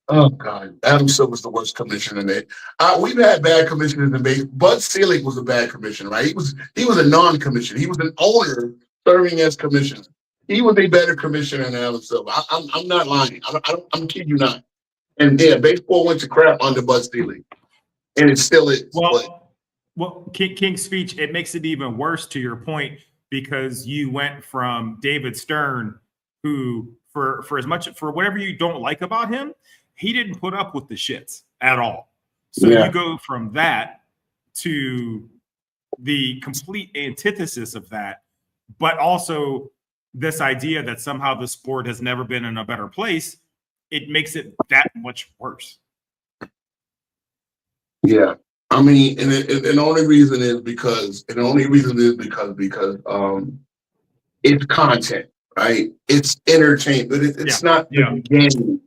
Oh God, Adam Silver's the worst commissioner in it. We've had bad commissioners in baseball. Bud Selig was a bad commissioner, right? He was a non-commissioner. He was an owner serving as commissioner. He was a better commissioner than Adam Silver. I'm not lying. I'm kidding you not. And yeah, baseball went to crap under Bud Selig, and it still is. Well, King's speech, it makes it even worse to your point because you went from David Stern, who for as much for whatever you don't like about him, he didn't put up with the shits at all. So you go from that to the complete antithesis of that, but also this idea that somehow the sport has never been in a better place. It makes it that much worse. Yeah. I mean, and the only reason is because it's content, right? It's entertainment. It's not the game.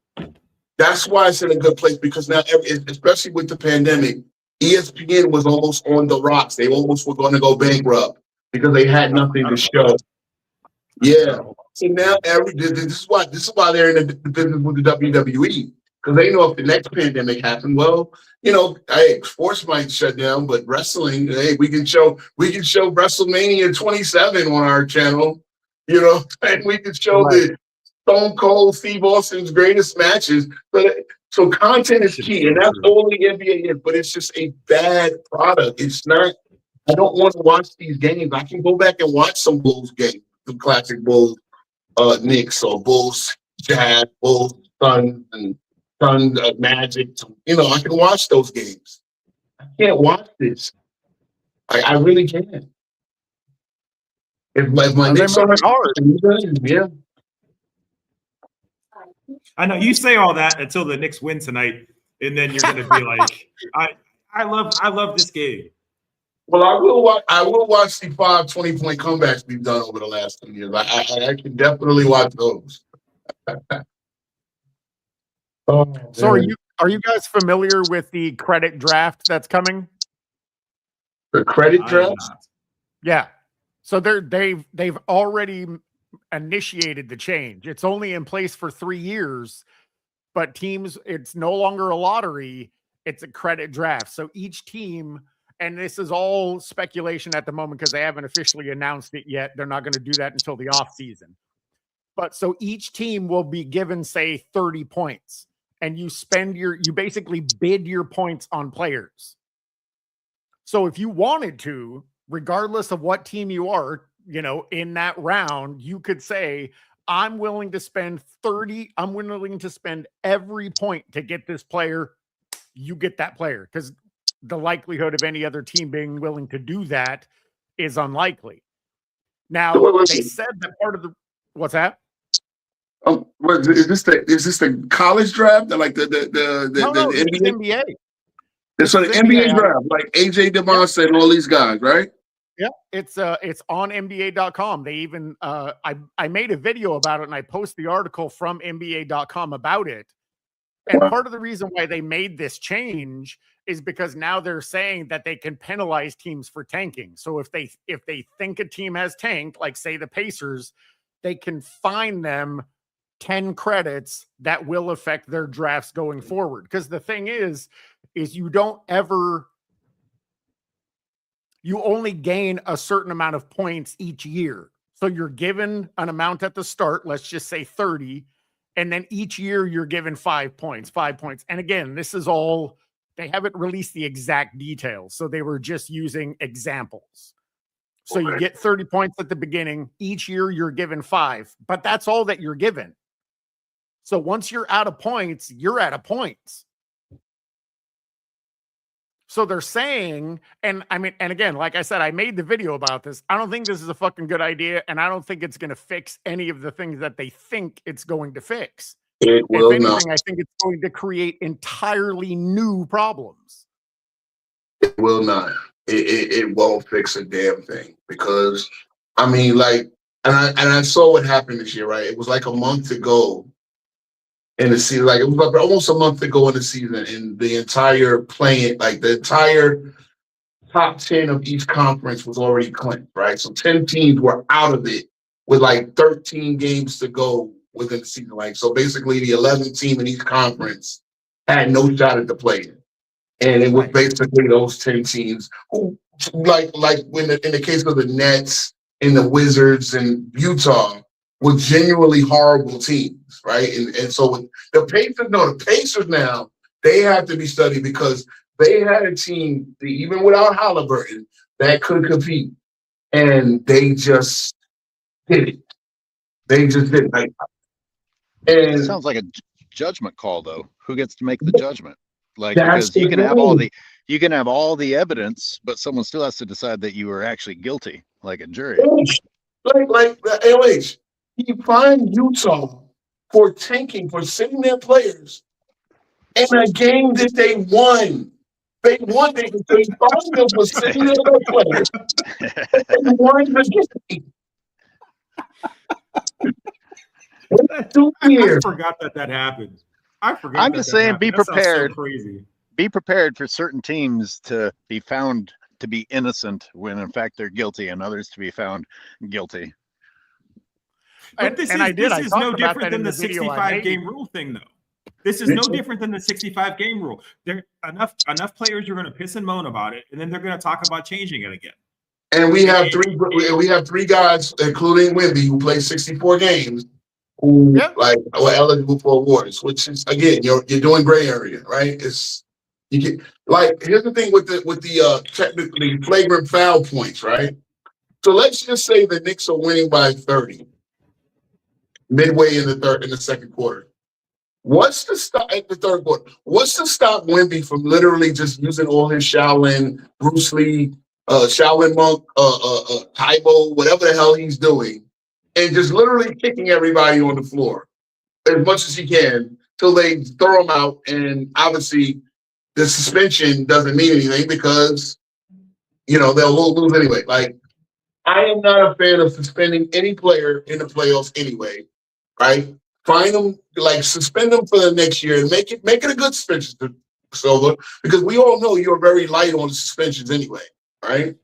That's why it's in a good place because now, especially with the pandemic, ESPN was almost on the rocks. They almost were going to go bankrupt because they had nothing to show. Yeah. So now this is why they're in the business with the WWE. Because they know if the next pandemic happened, well, hey, sports might shut down, but wrestling, hey, we can show WrestleMania 27 on our channel, and we can show the Stone Cold Steve Austin's greatest matches. So content is key, and that's all the NBA is, but it's just a bad product. It's not. I don't want to watch these games. I can go back and watch some Bulls games, some classic Bulls, Knicks or Bulls, Jazz, Bulls, Suns, and Suns, Magic. I can watch those games. I can't watch this. I really can't. If my Knicks are yeah. I know you say all that until the Knicks win tonight, and then you're going to be like, I love this game. Well, I will watch the 5 20-point comebacks we've done over the last 2 years. I can definitely watch those. So are you guys familiar with the credit draft that's coming? The credit draft? Yeah. So they've already initiated the change. It's only in place for 3 years, but teams, it's no longer a lottery, it's a credit draft. So each team, and this is all speculation at the moment because they haven't officially announced it yet. They're not going to do that until the off season. But so each team will be given, say, 30 points, and you basically bid your points on players. So if you wanted to, regardless of what team you are, in that round, you could say, I'm willing to spend 30. I'm willing to spend every point to get this player. You get that player, because the likelihood of any other team being willing to do that is unlikely. Now, they said that part of the, what's that? Is this the college draft? Like the NBA? It's an NBA draft, like AJ DeMoss and all these guys, right? Yeah, it's on NBA.com. They even I made a video about it and I posted the article from NBA.com about it. And part of the reason why they made this change is because now they're saying that they can penalize teams for tanking. So if they think a team has tanked, like say the Pacers, they can fine them 10 credits that will affect their drafts going forward. Because the thing is you don't ever you only gain a certain amount of points each year. So you're given an amount at the start, let's just say 30, and then each year you're given 5 points, 5 points. And again, this is all, they haven't released the exact details. So they were just using examples. So you get 30 points at the beginning. Each year you're given 5, but that's all that you're given. So once you're out of points, you're out of points. So they're saying, and I mean, and again, like I said, I made the video about this. I don't think this is a fucking good idea, and I don't think it's going to fix any of the things that they think it's going to fix. It will If anything, not. I think it's going to create entirely new problems. It will not. It won't fix a damn thing, because I mean, like, and I saw what happened this year, right? It was like a month ago in the season, like it was like almost a month ago in the season, and the entire the entire top 10 of each conference was already clinched, right? So 10 teams were out of it with like 13 games to go within the season. Like, so basically the 11th team in each conference had no shot at the play-in. And it was basically those 10 teams who, like when in the case of the Nets and the Wizards and Utah, were genuinely horrible teams, right? And so with the Pacers now, they have to be studied, because they had a team, even without Halliburton, that could compete, and they just did it. They just did it. It And sounds like a judgment call, though. Who gets to make the judgment? Like, that's because you the can have thing. you can have all the evidence, but someone still has to decide that you were actually guilty, like a jury. Like the LH, you find Utah for tanking, for sitting their players in a game that they won. They won. They fined them for sitting their players. They won the game. What 2 I years? forgot that happened. I forgot. I'm just saying, be That sounds prepared. So crazy. Be prepared for certain teams to be found to be innocent when in fact they're guilty, and others to be found guilty. But this I is no talked about different that in than the the video I 65 made. game rule thing, though. This is no different than the 65 game rule. There enough players are going to piss and moan about it, and then they're going to talk about changing it again. And we have three guys, including Wemby, who play 64 games, who like were eligible for awards. Which is, again, you're doing gray area, right? You get, like, here's the thing with the technically flagrant foul points, right? So let's just say the Knicks are winning by 30 midway in the second quarter. What's to stop at the third quarter? What's to stop Wemby from literally just using all his Shaolin, Bruce Lee, Shaolin monk, Taibo, whatever the hell he's doing, and just literally kicking everybody on the floor as much as he can till they throw him out? And obviously, the suspension doesn't mean anything, because they'll lose anyway. Like, I am not a fan of suspending any player in the playoffs anyway, right? Find them, like, suspend them for the next year and make it a good suspension, Silva, because we all know you're very light on suspensions anyway, right?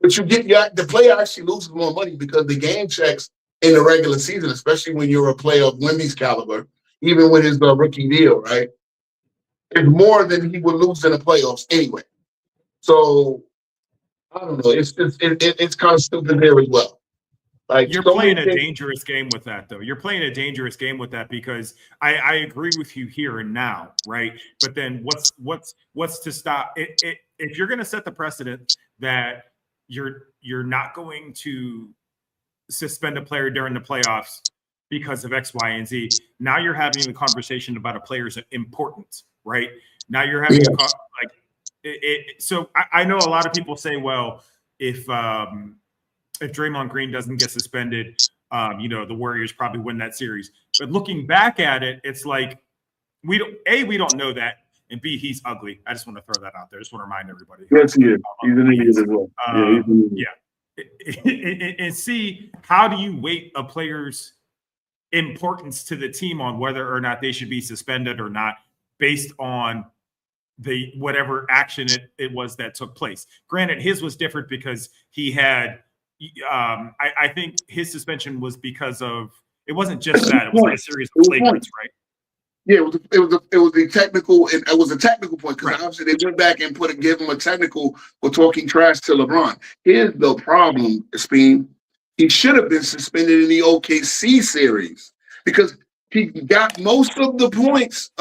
But the player actually loses more money, because the game checks in the regular season, especially when you're a player of Wemby's caliber, even with his rookie deal, right? It's more than he would lose in the playoffs anyway. So I don't know. It's just it's kind of stupid there as well. Like, you're playing a dangerous game with that, though. You're playing a dangerous game with that, because I agree with you here and now, right? But then what's to stop it? If you're going to set the precedent that you're not going to suspend a player during the playoffs because of X, Y, and Z, now you're having a conversation about a player's importance, right? Now you're having so I know a lot of people say, well, if Draymond Green doesn't get suspended, the Warriors probably win that series. But looking back at it, it's like we don't know that, and B, he's ugly. I just want to throw that out there. I just want to remind everybody. Yes, he is. He's an idiot as well. And C, how do you weight a player's importance to the team on whether or not they should be suspended or not, based on the whatever action it was that took place? Granted, his was different because he had I think his suspension was because of, it wasn't just that, it was like a series of flagrants, right? Yeah, it was the technical. It was a technical point because obviously they went back and gave him a technical for talking trash to LeBron. Here's the problem, Speen. He should have been suspended in the OKC series because he got most of the points,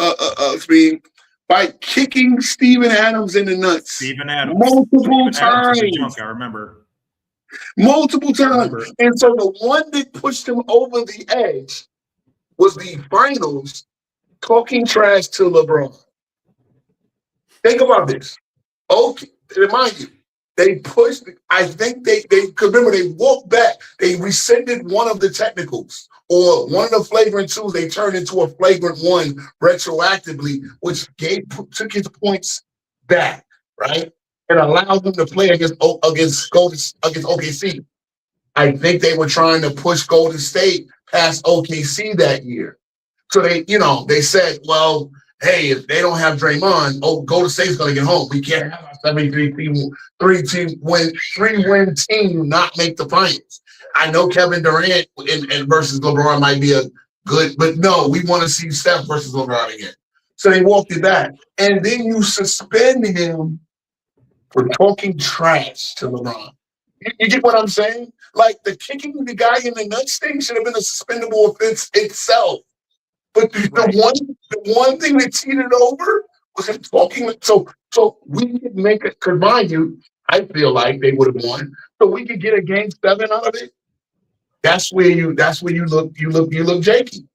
Speen, by kicking Steven Adams in the nuts. Steven Adams. Multiple Steven times. Adams was a junk, I remember. Multiple times. And so the one that pushed him over the edge was the finals talking trash to LeBron. Think about this. Okay, remind you, they pushed. I think they remember they walked back. They rescinded one of the technicals or one of the flagrant twos. They turned into a flagrant one retroactively, which took his points back, right, and allowed them to play against OKC. I think they were trying to push Golden State past OKC that year. So they said, well, hey, if they don't have Draymond, Golden State's going to get home. We can't have our 3-win team not make the finals. I know Kevin Durant and versus LeBron might be a good, but no, we want to see Steph versus LeBron again. So they walked it back. And then you suspend him for talking trash to LeBron. You get what I'm saying? Like the kicking the guy in the nuts thing should have been a suspendable offense itself. But the one thing that cheated over was him talking. So we could make it. Because mind you, I feel like they would have won. So we could get a game 7 out of it. That's where you look janky.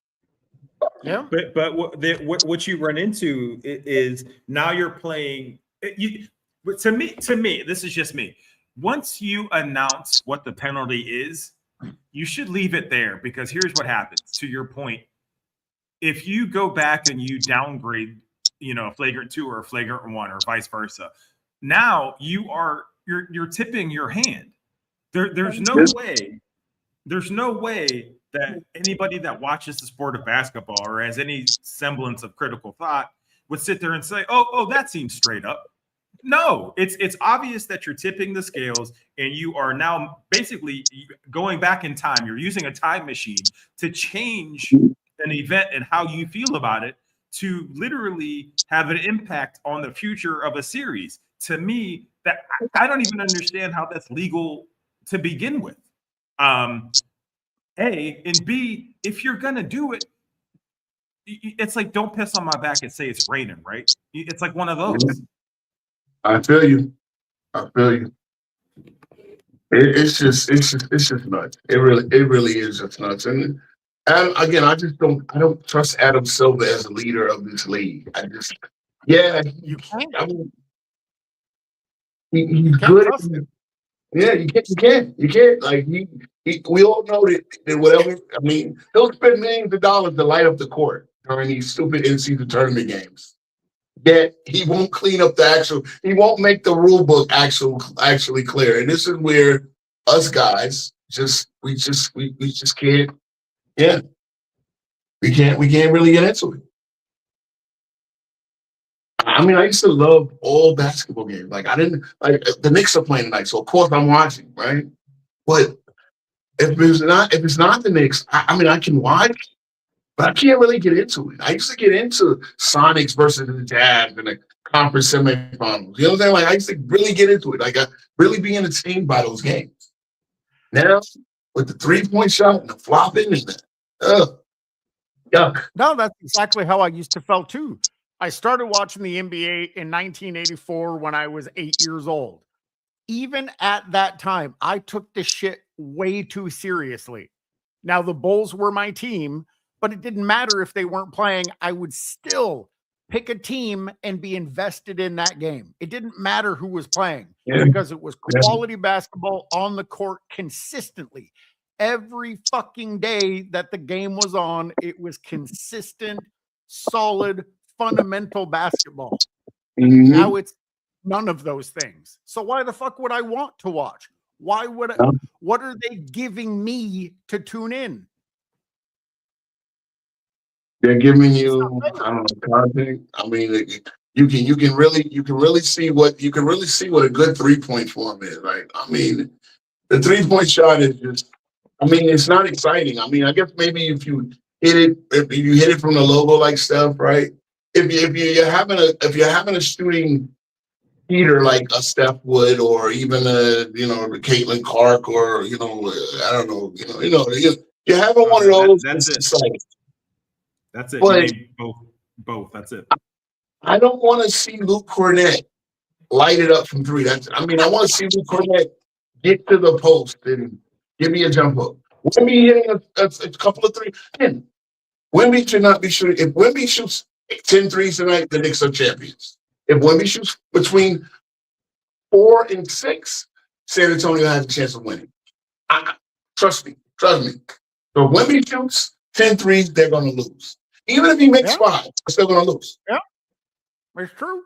Yeah. But what you run into is now you're playing. To me, this is just me. Once you announce what the penalty is, you should leave it there because here's what happens. To your point. If you go back and you downgrade, a flagrant 2 or a flagrant 1 or vice versa, now you're tipping your hand. There's no way that anybody that watches the sport of basketball or has any semblance of critical thought would sit there and say, oh, that seems straight up. No, it's obvious that you're tipping the scales and you are now basically going back in time. You're using a time machine to change an event and how you feel about it to literally have an impact on the future of a series. To me, that I don't even understand how that's legal to begin with. A and B, if you're gonna do it, it's like don't piss on my back and say it's raining, right? It's like one of those. I feel you. It's just nuts. It really is just nuts. And again, I don't trust Adam Silver as a leader of this league. You can't. I mean, he's good. Yeah, you can't. Like we all know that whatever. I mean, he'll spend millions of dollars to light up the court during these stupid in-season tournament games. That he won't clean up he won't make the rule book actually clear. And this is where us guys we just can't. Yeah, we can't really get into it. I mean, I used to love all basketball games. Like I didn't like the Knicks are playing tonight, so of course I'm watching, right? But if it's not the Knicks, I mean I can watch, but I can't really get into it. I used to get into Sonics versus the Jazz in the conference semifinals. You know what I'm saying? Like I used to really get into it. Like I really be entertained by those games. Now with the 3-point shot and the flopping and yuck. No, that's exactly how I used to feel too. I started watching the NBA in 1984 when I was 8 years old. Even at that time, I took this shit way too seriously. Now, the Bulls were my team, but it didn't matter if they weren't playing. I would still pick a team and be invested in that game. It didn't matter who was playing because it was quality basketball on the court consistently. Every fucking day that the game was on, it was consistent, solid, fundamental basketball. Mm-hmm. Now it's none of those things. So why the fuck would I want to watch? Why would I? What are they giving me to tune in? They're giving you, I don't know, content. I mean, you can really see what a good 3-point form is. Like, I mean, the 3-point shot is just. I mean, it's not exciting. I mean, I guess maybe if you hit it. If you hit it from the logo like stuff, right? If you're having a shooting heater like a Steph Wood or even a Caitlin Clark or I don't know you're having one of those. That's it. Like, that's it. but You need both. That's it. I don't want to see Luke Cornett light it up from three. I want to see Luke Cornett get to the post and give me a jump up. Wemby hitting a couple of threes. And Wemby should not be shooting. If Wemby shoots 10 threes tonight, the Knicks are champions. If Wemby shoots between 4 and 6, San Antonio has a chance of winning. Trust me. So if Wemby shoots 10 threes, they're going to lose. Even if he makes 5, they're still going to lose. Yeah, it's true.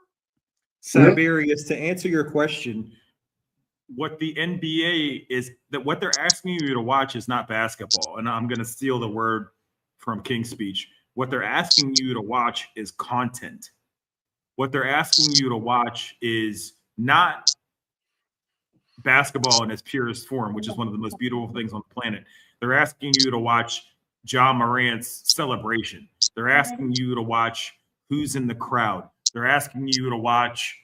Cyberius, to answer your question, what the NBA is that what they're asking you to watch is not basketball. And I'm going to steal the word from King's speech. What they're asking you to watch is content. What they're asking you to watch is not basketball in its purest form, which is one of the most beautiful things on the planet. They're asking you to watch Ja Morant's celebration. They're asking you to watch who's in the crowd. They're asking you to watch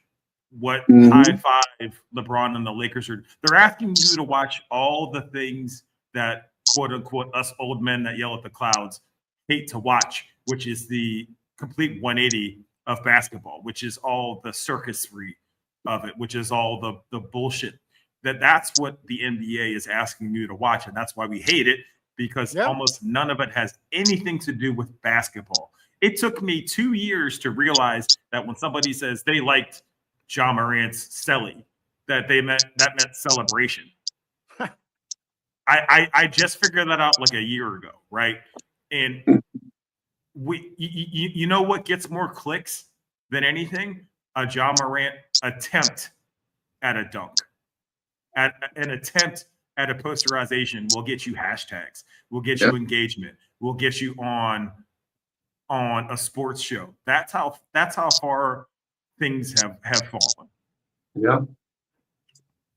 what high five LeBron and the Lakers are. They're asking you to watch all the things that, quote unquote, us old men that yell at the clouds hate to watch, which is the complete 180 of basketball, which is all the circusry of it, which is all the bullshit. That's what the NBA is asking you to watch, and that's why we hate it, because almost none of it has anything to do with basketball. It took me 2 years to realize that when somebody says they liked Ja Morant's celly, that meant celebration. I just figured that out like a year ago, right? And you know what gets more clicks than anything? A Ja Morant attempt at a dunk. An attempt at a posterization will get you hashtags, will get you engagement, will get you on a sports show. That's how far things have fallen. Yeah.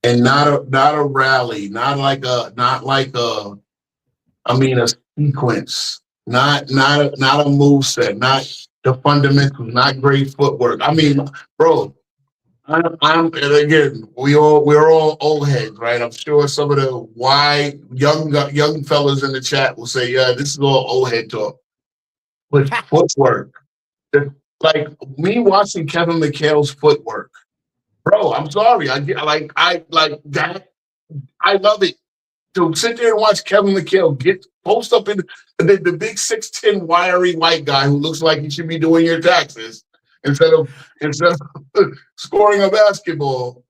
And not a rally, not like a sequence, not a move set, not the fundamentals, not great footwork. Bro, and again, we're all old heads, right? I'm sure some of the young fellas in the chat will say, yeah, this is all old head talk. But footwork, like me watching Kevin McHale's footwork, bro, I'm sorry. I like that. I love it. To sit there and watch Kevin McHale post up in the big 6'10" wiry white guy who looks like he should be doing your taxes instead of scoring a basketball.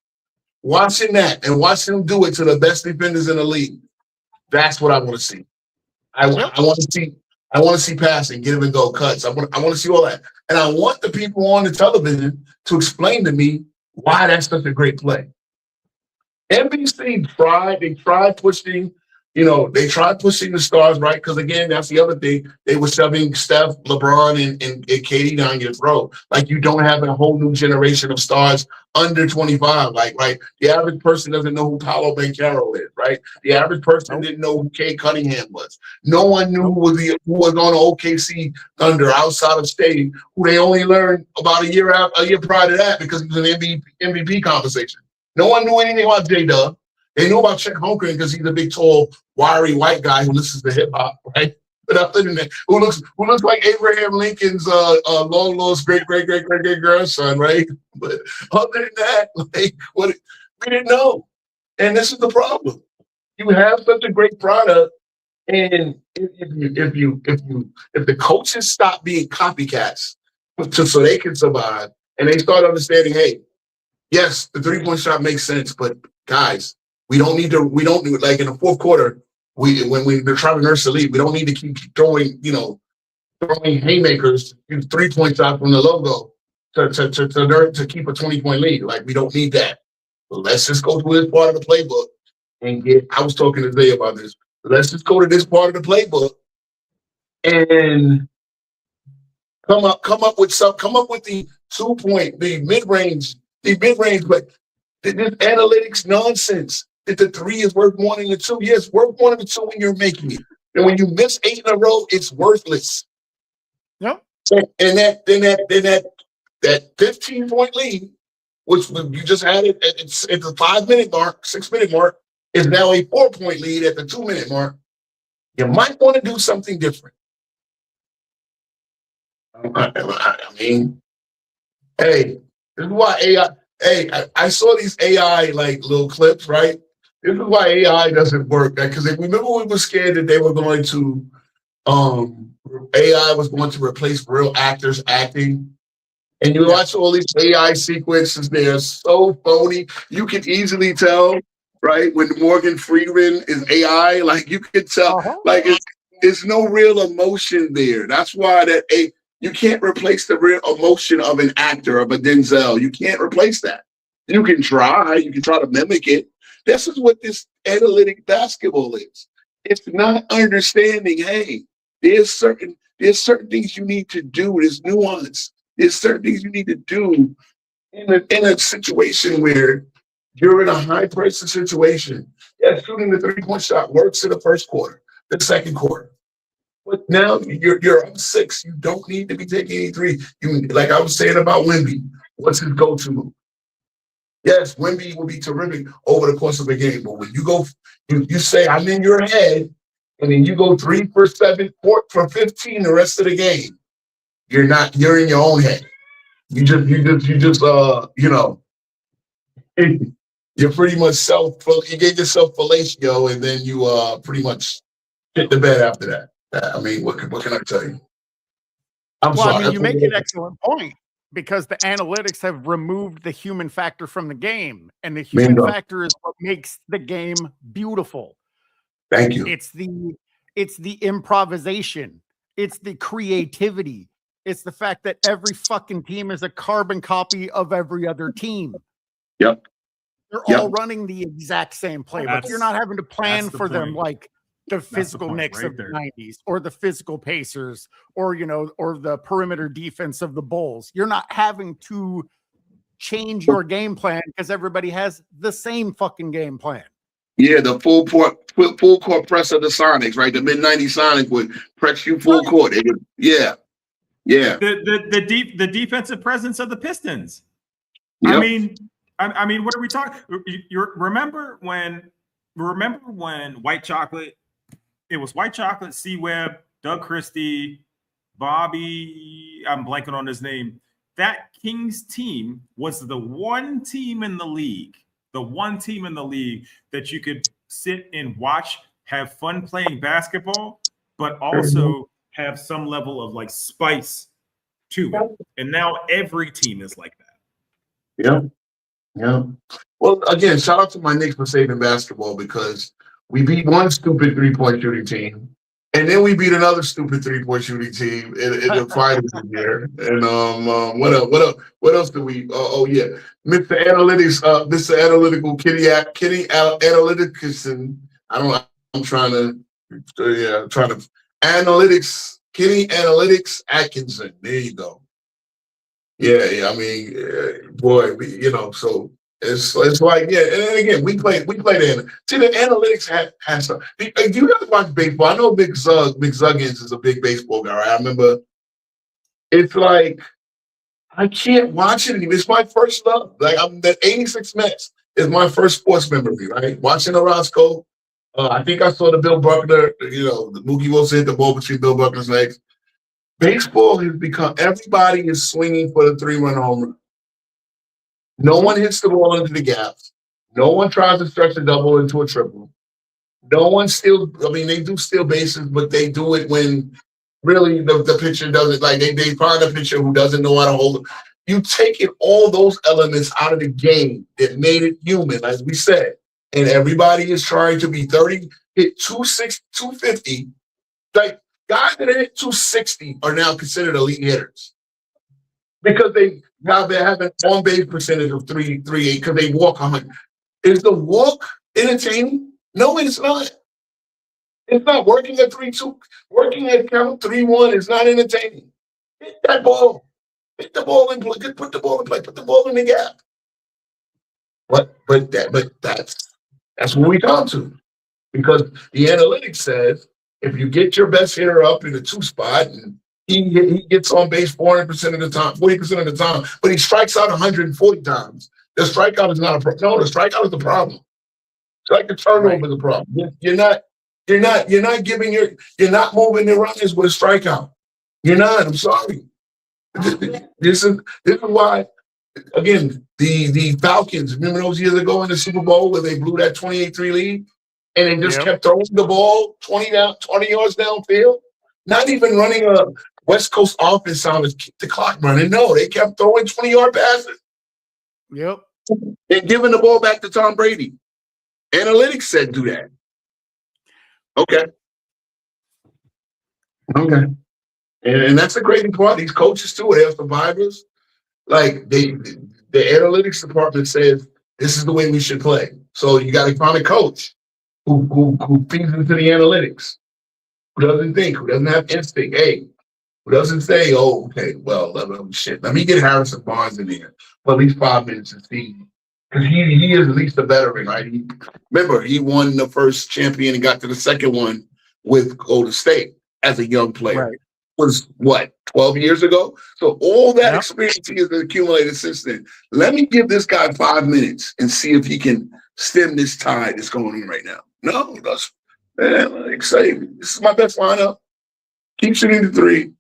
Watching that and watching him do it to the best defenders in the league. That's what I want to see. I want to see passing, get him and go cuts. I want to see all that. And I want the people on the television to explain to me why that's such a great play. NBC tried pushing the stars, right? Because again, that's the other thing. They were shoving Steph, LeBron, and KD down your throat. Like, you don't have a whole new generation of stars under 25. Like, right? The average person doesn't know who Paolo Banchero is, right? The average person didn't know who Kay Cunningham was. No one knew who was on OKC Thunder outside of state, who they only learned about a year prior to that because he was an MVP conversation. No one knew anything about J-Dub. They knew about Chet Holmgren because he's a big, tall, wiry white guy who listens to hip hop, right? But other than that, who looks like Abraham Lincoln's long lost great grandson, right? But other than that, we didn't know, and this is the problem. You have such a great product, and if the coaches stop being copycats, so they can survive, and they start understanding, hey, yes, the 3-point shot makes sense, but guys, we don't do it like in the fourth quarter. When we're trying to nurse the lead, we don't need to keep throwing haymakers, 3-point shot from the logo to keep a 20-point lead. Like, we don't need that. So let's just go to this part of the playbook and I was talking today about this. Let's just go to this part of the playbook and come up with the 2-point, the mid-range, but this analytics nonsense that the 3 is worth more than the 2. Yes, worth more than the 2 when you're making it. And when you miss 8 in a row, it's worthless. Yep. So, and that 15-point lead, which you just had it at the 5-minute mark, 6-minute mark, is now a 4-point lead at the 2-minute mark. You might want to do something different. I mean, hey, this is why AI. Hey, I saw these AI like little clips, right? This is why AI doesn't work. Because remember we were scared that they were going to AI was going to replace real actors acting. And you watch all these AI sequences, they're so phony. You can easily tell, right, when Morgan Freeman is AI, like you can tell, like it's no real emotion there. That's why you can't replace the real emotion of an actor, of a Denzel. You can't replace that. You can try to mimic it. This is what this analytic basketball is. It's not understanding, hey, there's certain things you need to do. There's nuance. There's certain things you need to do in a situation where you're in a high pressure situation. Yeah, shooting the 3-point shot works in the first quarter, the second quarter. But now you're up 6. You don't need to be taking any 3. You, like I was saying about Wemby, what's his go-to move? Yes, Wemby will be terrific over the course of a game. But when you go, you say, I'm in your head, and then you go 3 for 7, 4 for 15 the rest of the game. You're in your own head. You just you're pretty much you gave yourself fellatio, and then you pretty much hit the bed after that. I mean, what can I tell you? I'm sorry. I mean, you make an excellent point, because the analytics have removed the human factor from the game, and the human factor is what makes the game beautiful. Thank you. It's the improvisation. It's the creativity. It's the fact that every fucking team is a carbon copy of every other team. Yep. They're all running the exact same play, but you're not having to plan for them like the physical Knicks of the 90s, or the physical Pacers, or or the perimeter defense of the Bulls. You're not having to change your game plan because everybody has the same fucking game plan. Yeah, the full court press of the Sonics, right? The mid-90s Sonics would press you full court. Yeah. The defensive presence of the Pistons. Yep. I mean, what are we talking? Remember when White Chocolate? It was White Chocolate, C-Web, Doug Christie, Bobby. I'm blanking on his name. That Kings team was the one team in the league that you could sit and watch, have fun playing basketball, but also have some level of like spice to it. And now every team is like that. Yeah. Well, again, shout out to my Knicks for saving basketball, because we beat one stupid 3-point shooting team, and then we beat another stupid 3-point shooting team in the finals this year. And what else do we? Oh yeah, Mr. Analytical Kitty Analytics, I'm trying to analytics Kitty Analytics Atkinson. There you go. Yeah. I mean, boy, so. It's like, yeah, and again, we played the see, the analytics has some. Do you guys watch baseball? I know McZuggins is a big baseball guy, right? I remember. It's like I can't watch it anymore. It's my first love. Like that '86 Mets is my first sports memory, right? Watching Orozco. I think I saw the Bill Buckner. The Mookie Wilson hit the ball between Bill Buckner's legs. Baseball has become, everybody is swinging for the 3-run home run. No one hits the ball into the gaps. No one tries to stretch a double into a triple. No one they do steal bases, but they do it when really the pitcher doesn't, like they find a pitcher who doesn't know how to hold it. You taking all those elements out of the game that made it human, as we said, and everybody is trying to be 30, hit 260, 250. Like guys that hit 260 are now considered elite hitters, because now they're having on-base percentage of 3.38 because they walk. I'm like, is the walk entertaining? No, it's not. It's not. Working at 3-2, working at count 3-1 is not entertaining. Hit that ball. Hit the ball in play. Put the ball in play. Put the ball in the gap. But that's what we come to, because the analytics says If you get your best hitter up in the 2 spot and he gets on base 400% of the time, 40% of the time, but he strikes out 140 times. The strikeout is not a problem. No, the strikeout is the problem. Strike the turnover is the problem. You're not moving the runners with a strikeout. You're not. I'm sorry. This is why, again, the Falcons, remember those years ago in the Super Bowl where they blew that 28-3 lead and they just kept throwing the ball 20 yards downfield, not even running a West Coast offense on to keep the clock running. No, they kept throwing 20-yard passes. Yep. And giving the ball back to Tom Brady. Analytics said do that. Okay. And that's the crazy part. These coaches too, they have survivors. Like the analytics department says this is the way we should play. So you got to find a coach who feeds into the analytics, who doesn't think, who doesn't have instinct. Hey, who doesn't say, oh, okay, well, let me get Harrison Barnes in there for at least 5 minutes and see. Because he is at least a veteran, right? Remember, he won the first champion and got to the second one with Golden State as a young player. Right. Was what, 12 years ago? So all that experience he has accumulated since then. Let me give this guy 5 minutes and see if he can stem this tide that's going on right now. No, that's exciting. This is my best lineup. Keep shooting the 3.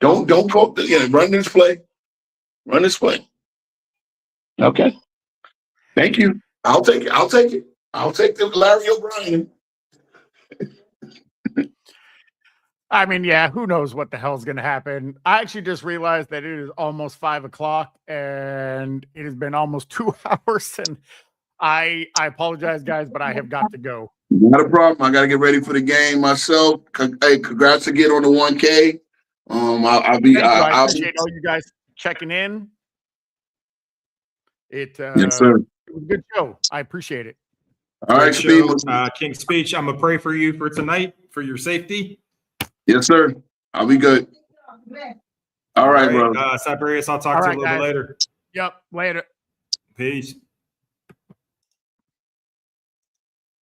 Don't go run this play. Run this play. Okay. Thank you. I'll take it. I'll take the Larry O'Brien. I mean, yeah, who knows what the hell's going to happen. I actually just realized that it is almost 5 o'clock and it has been almost 2 hours. And I apologize, guys, but I have got to go. Not a problem. I got to get ready for the game myself. Hey, congrats again on the 1K. I appreciate all you guys checking in. Yes, sir. It was a good show. I appreciate it. All right, King Speech, I'm going to pray for you for tonight, for your safety. Yes, sir. I'll be good. All right, bro. Cyberius, I'll talk to you a little bit later. Yep, later. Peace.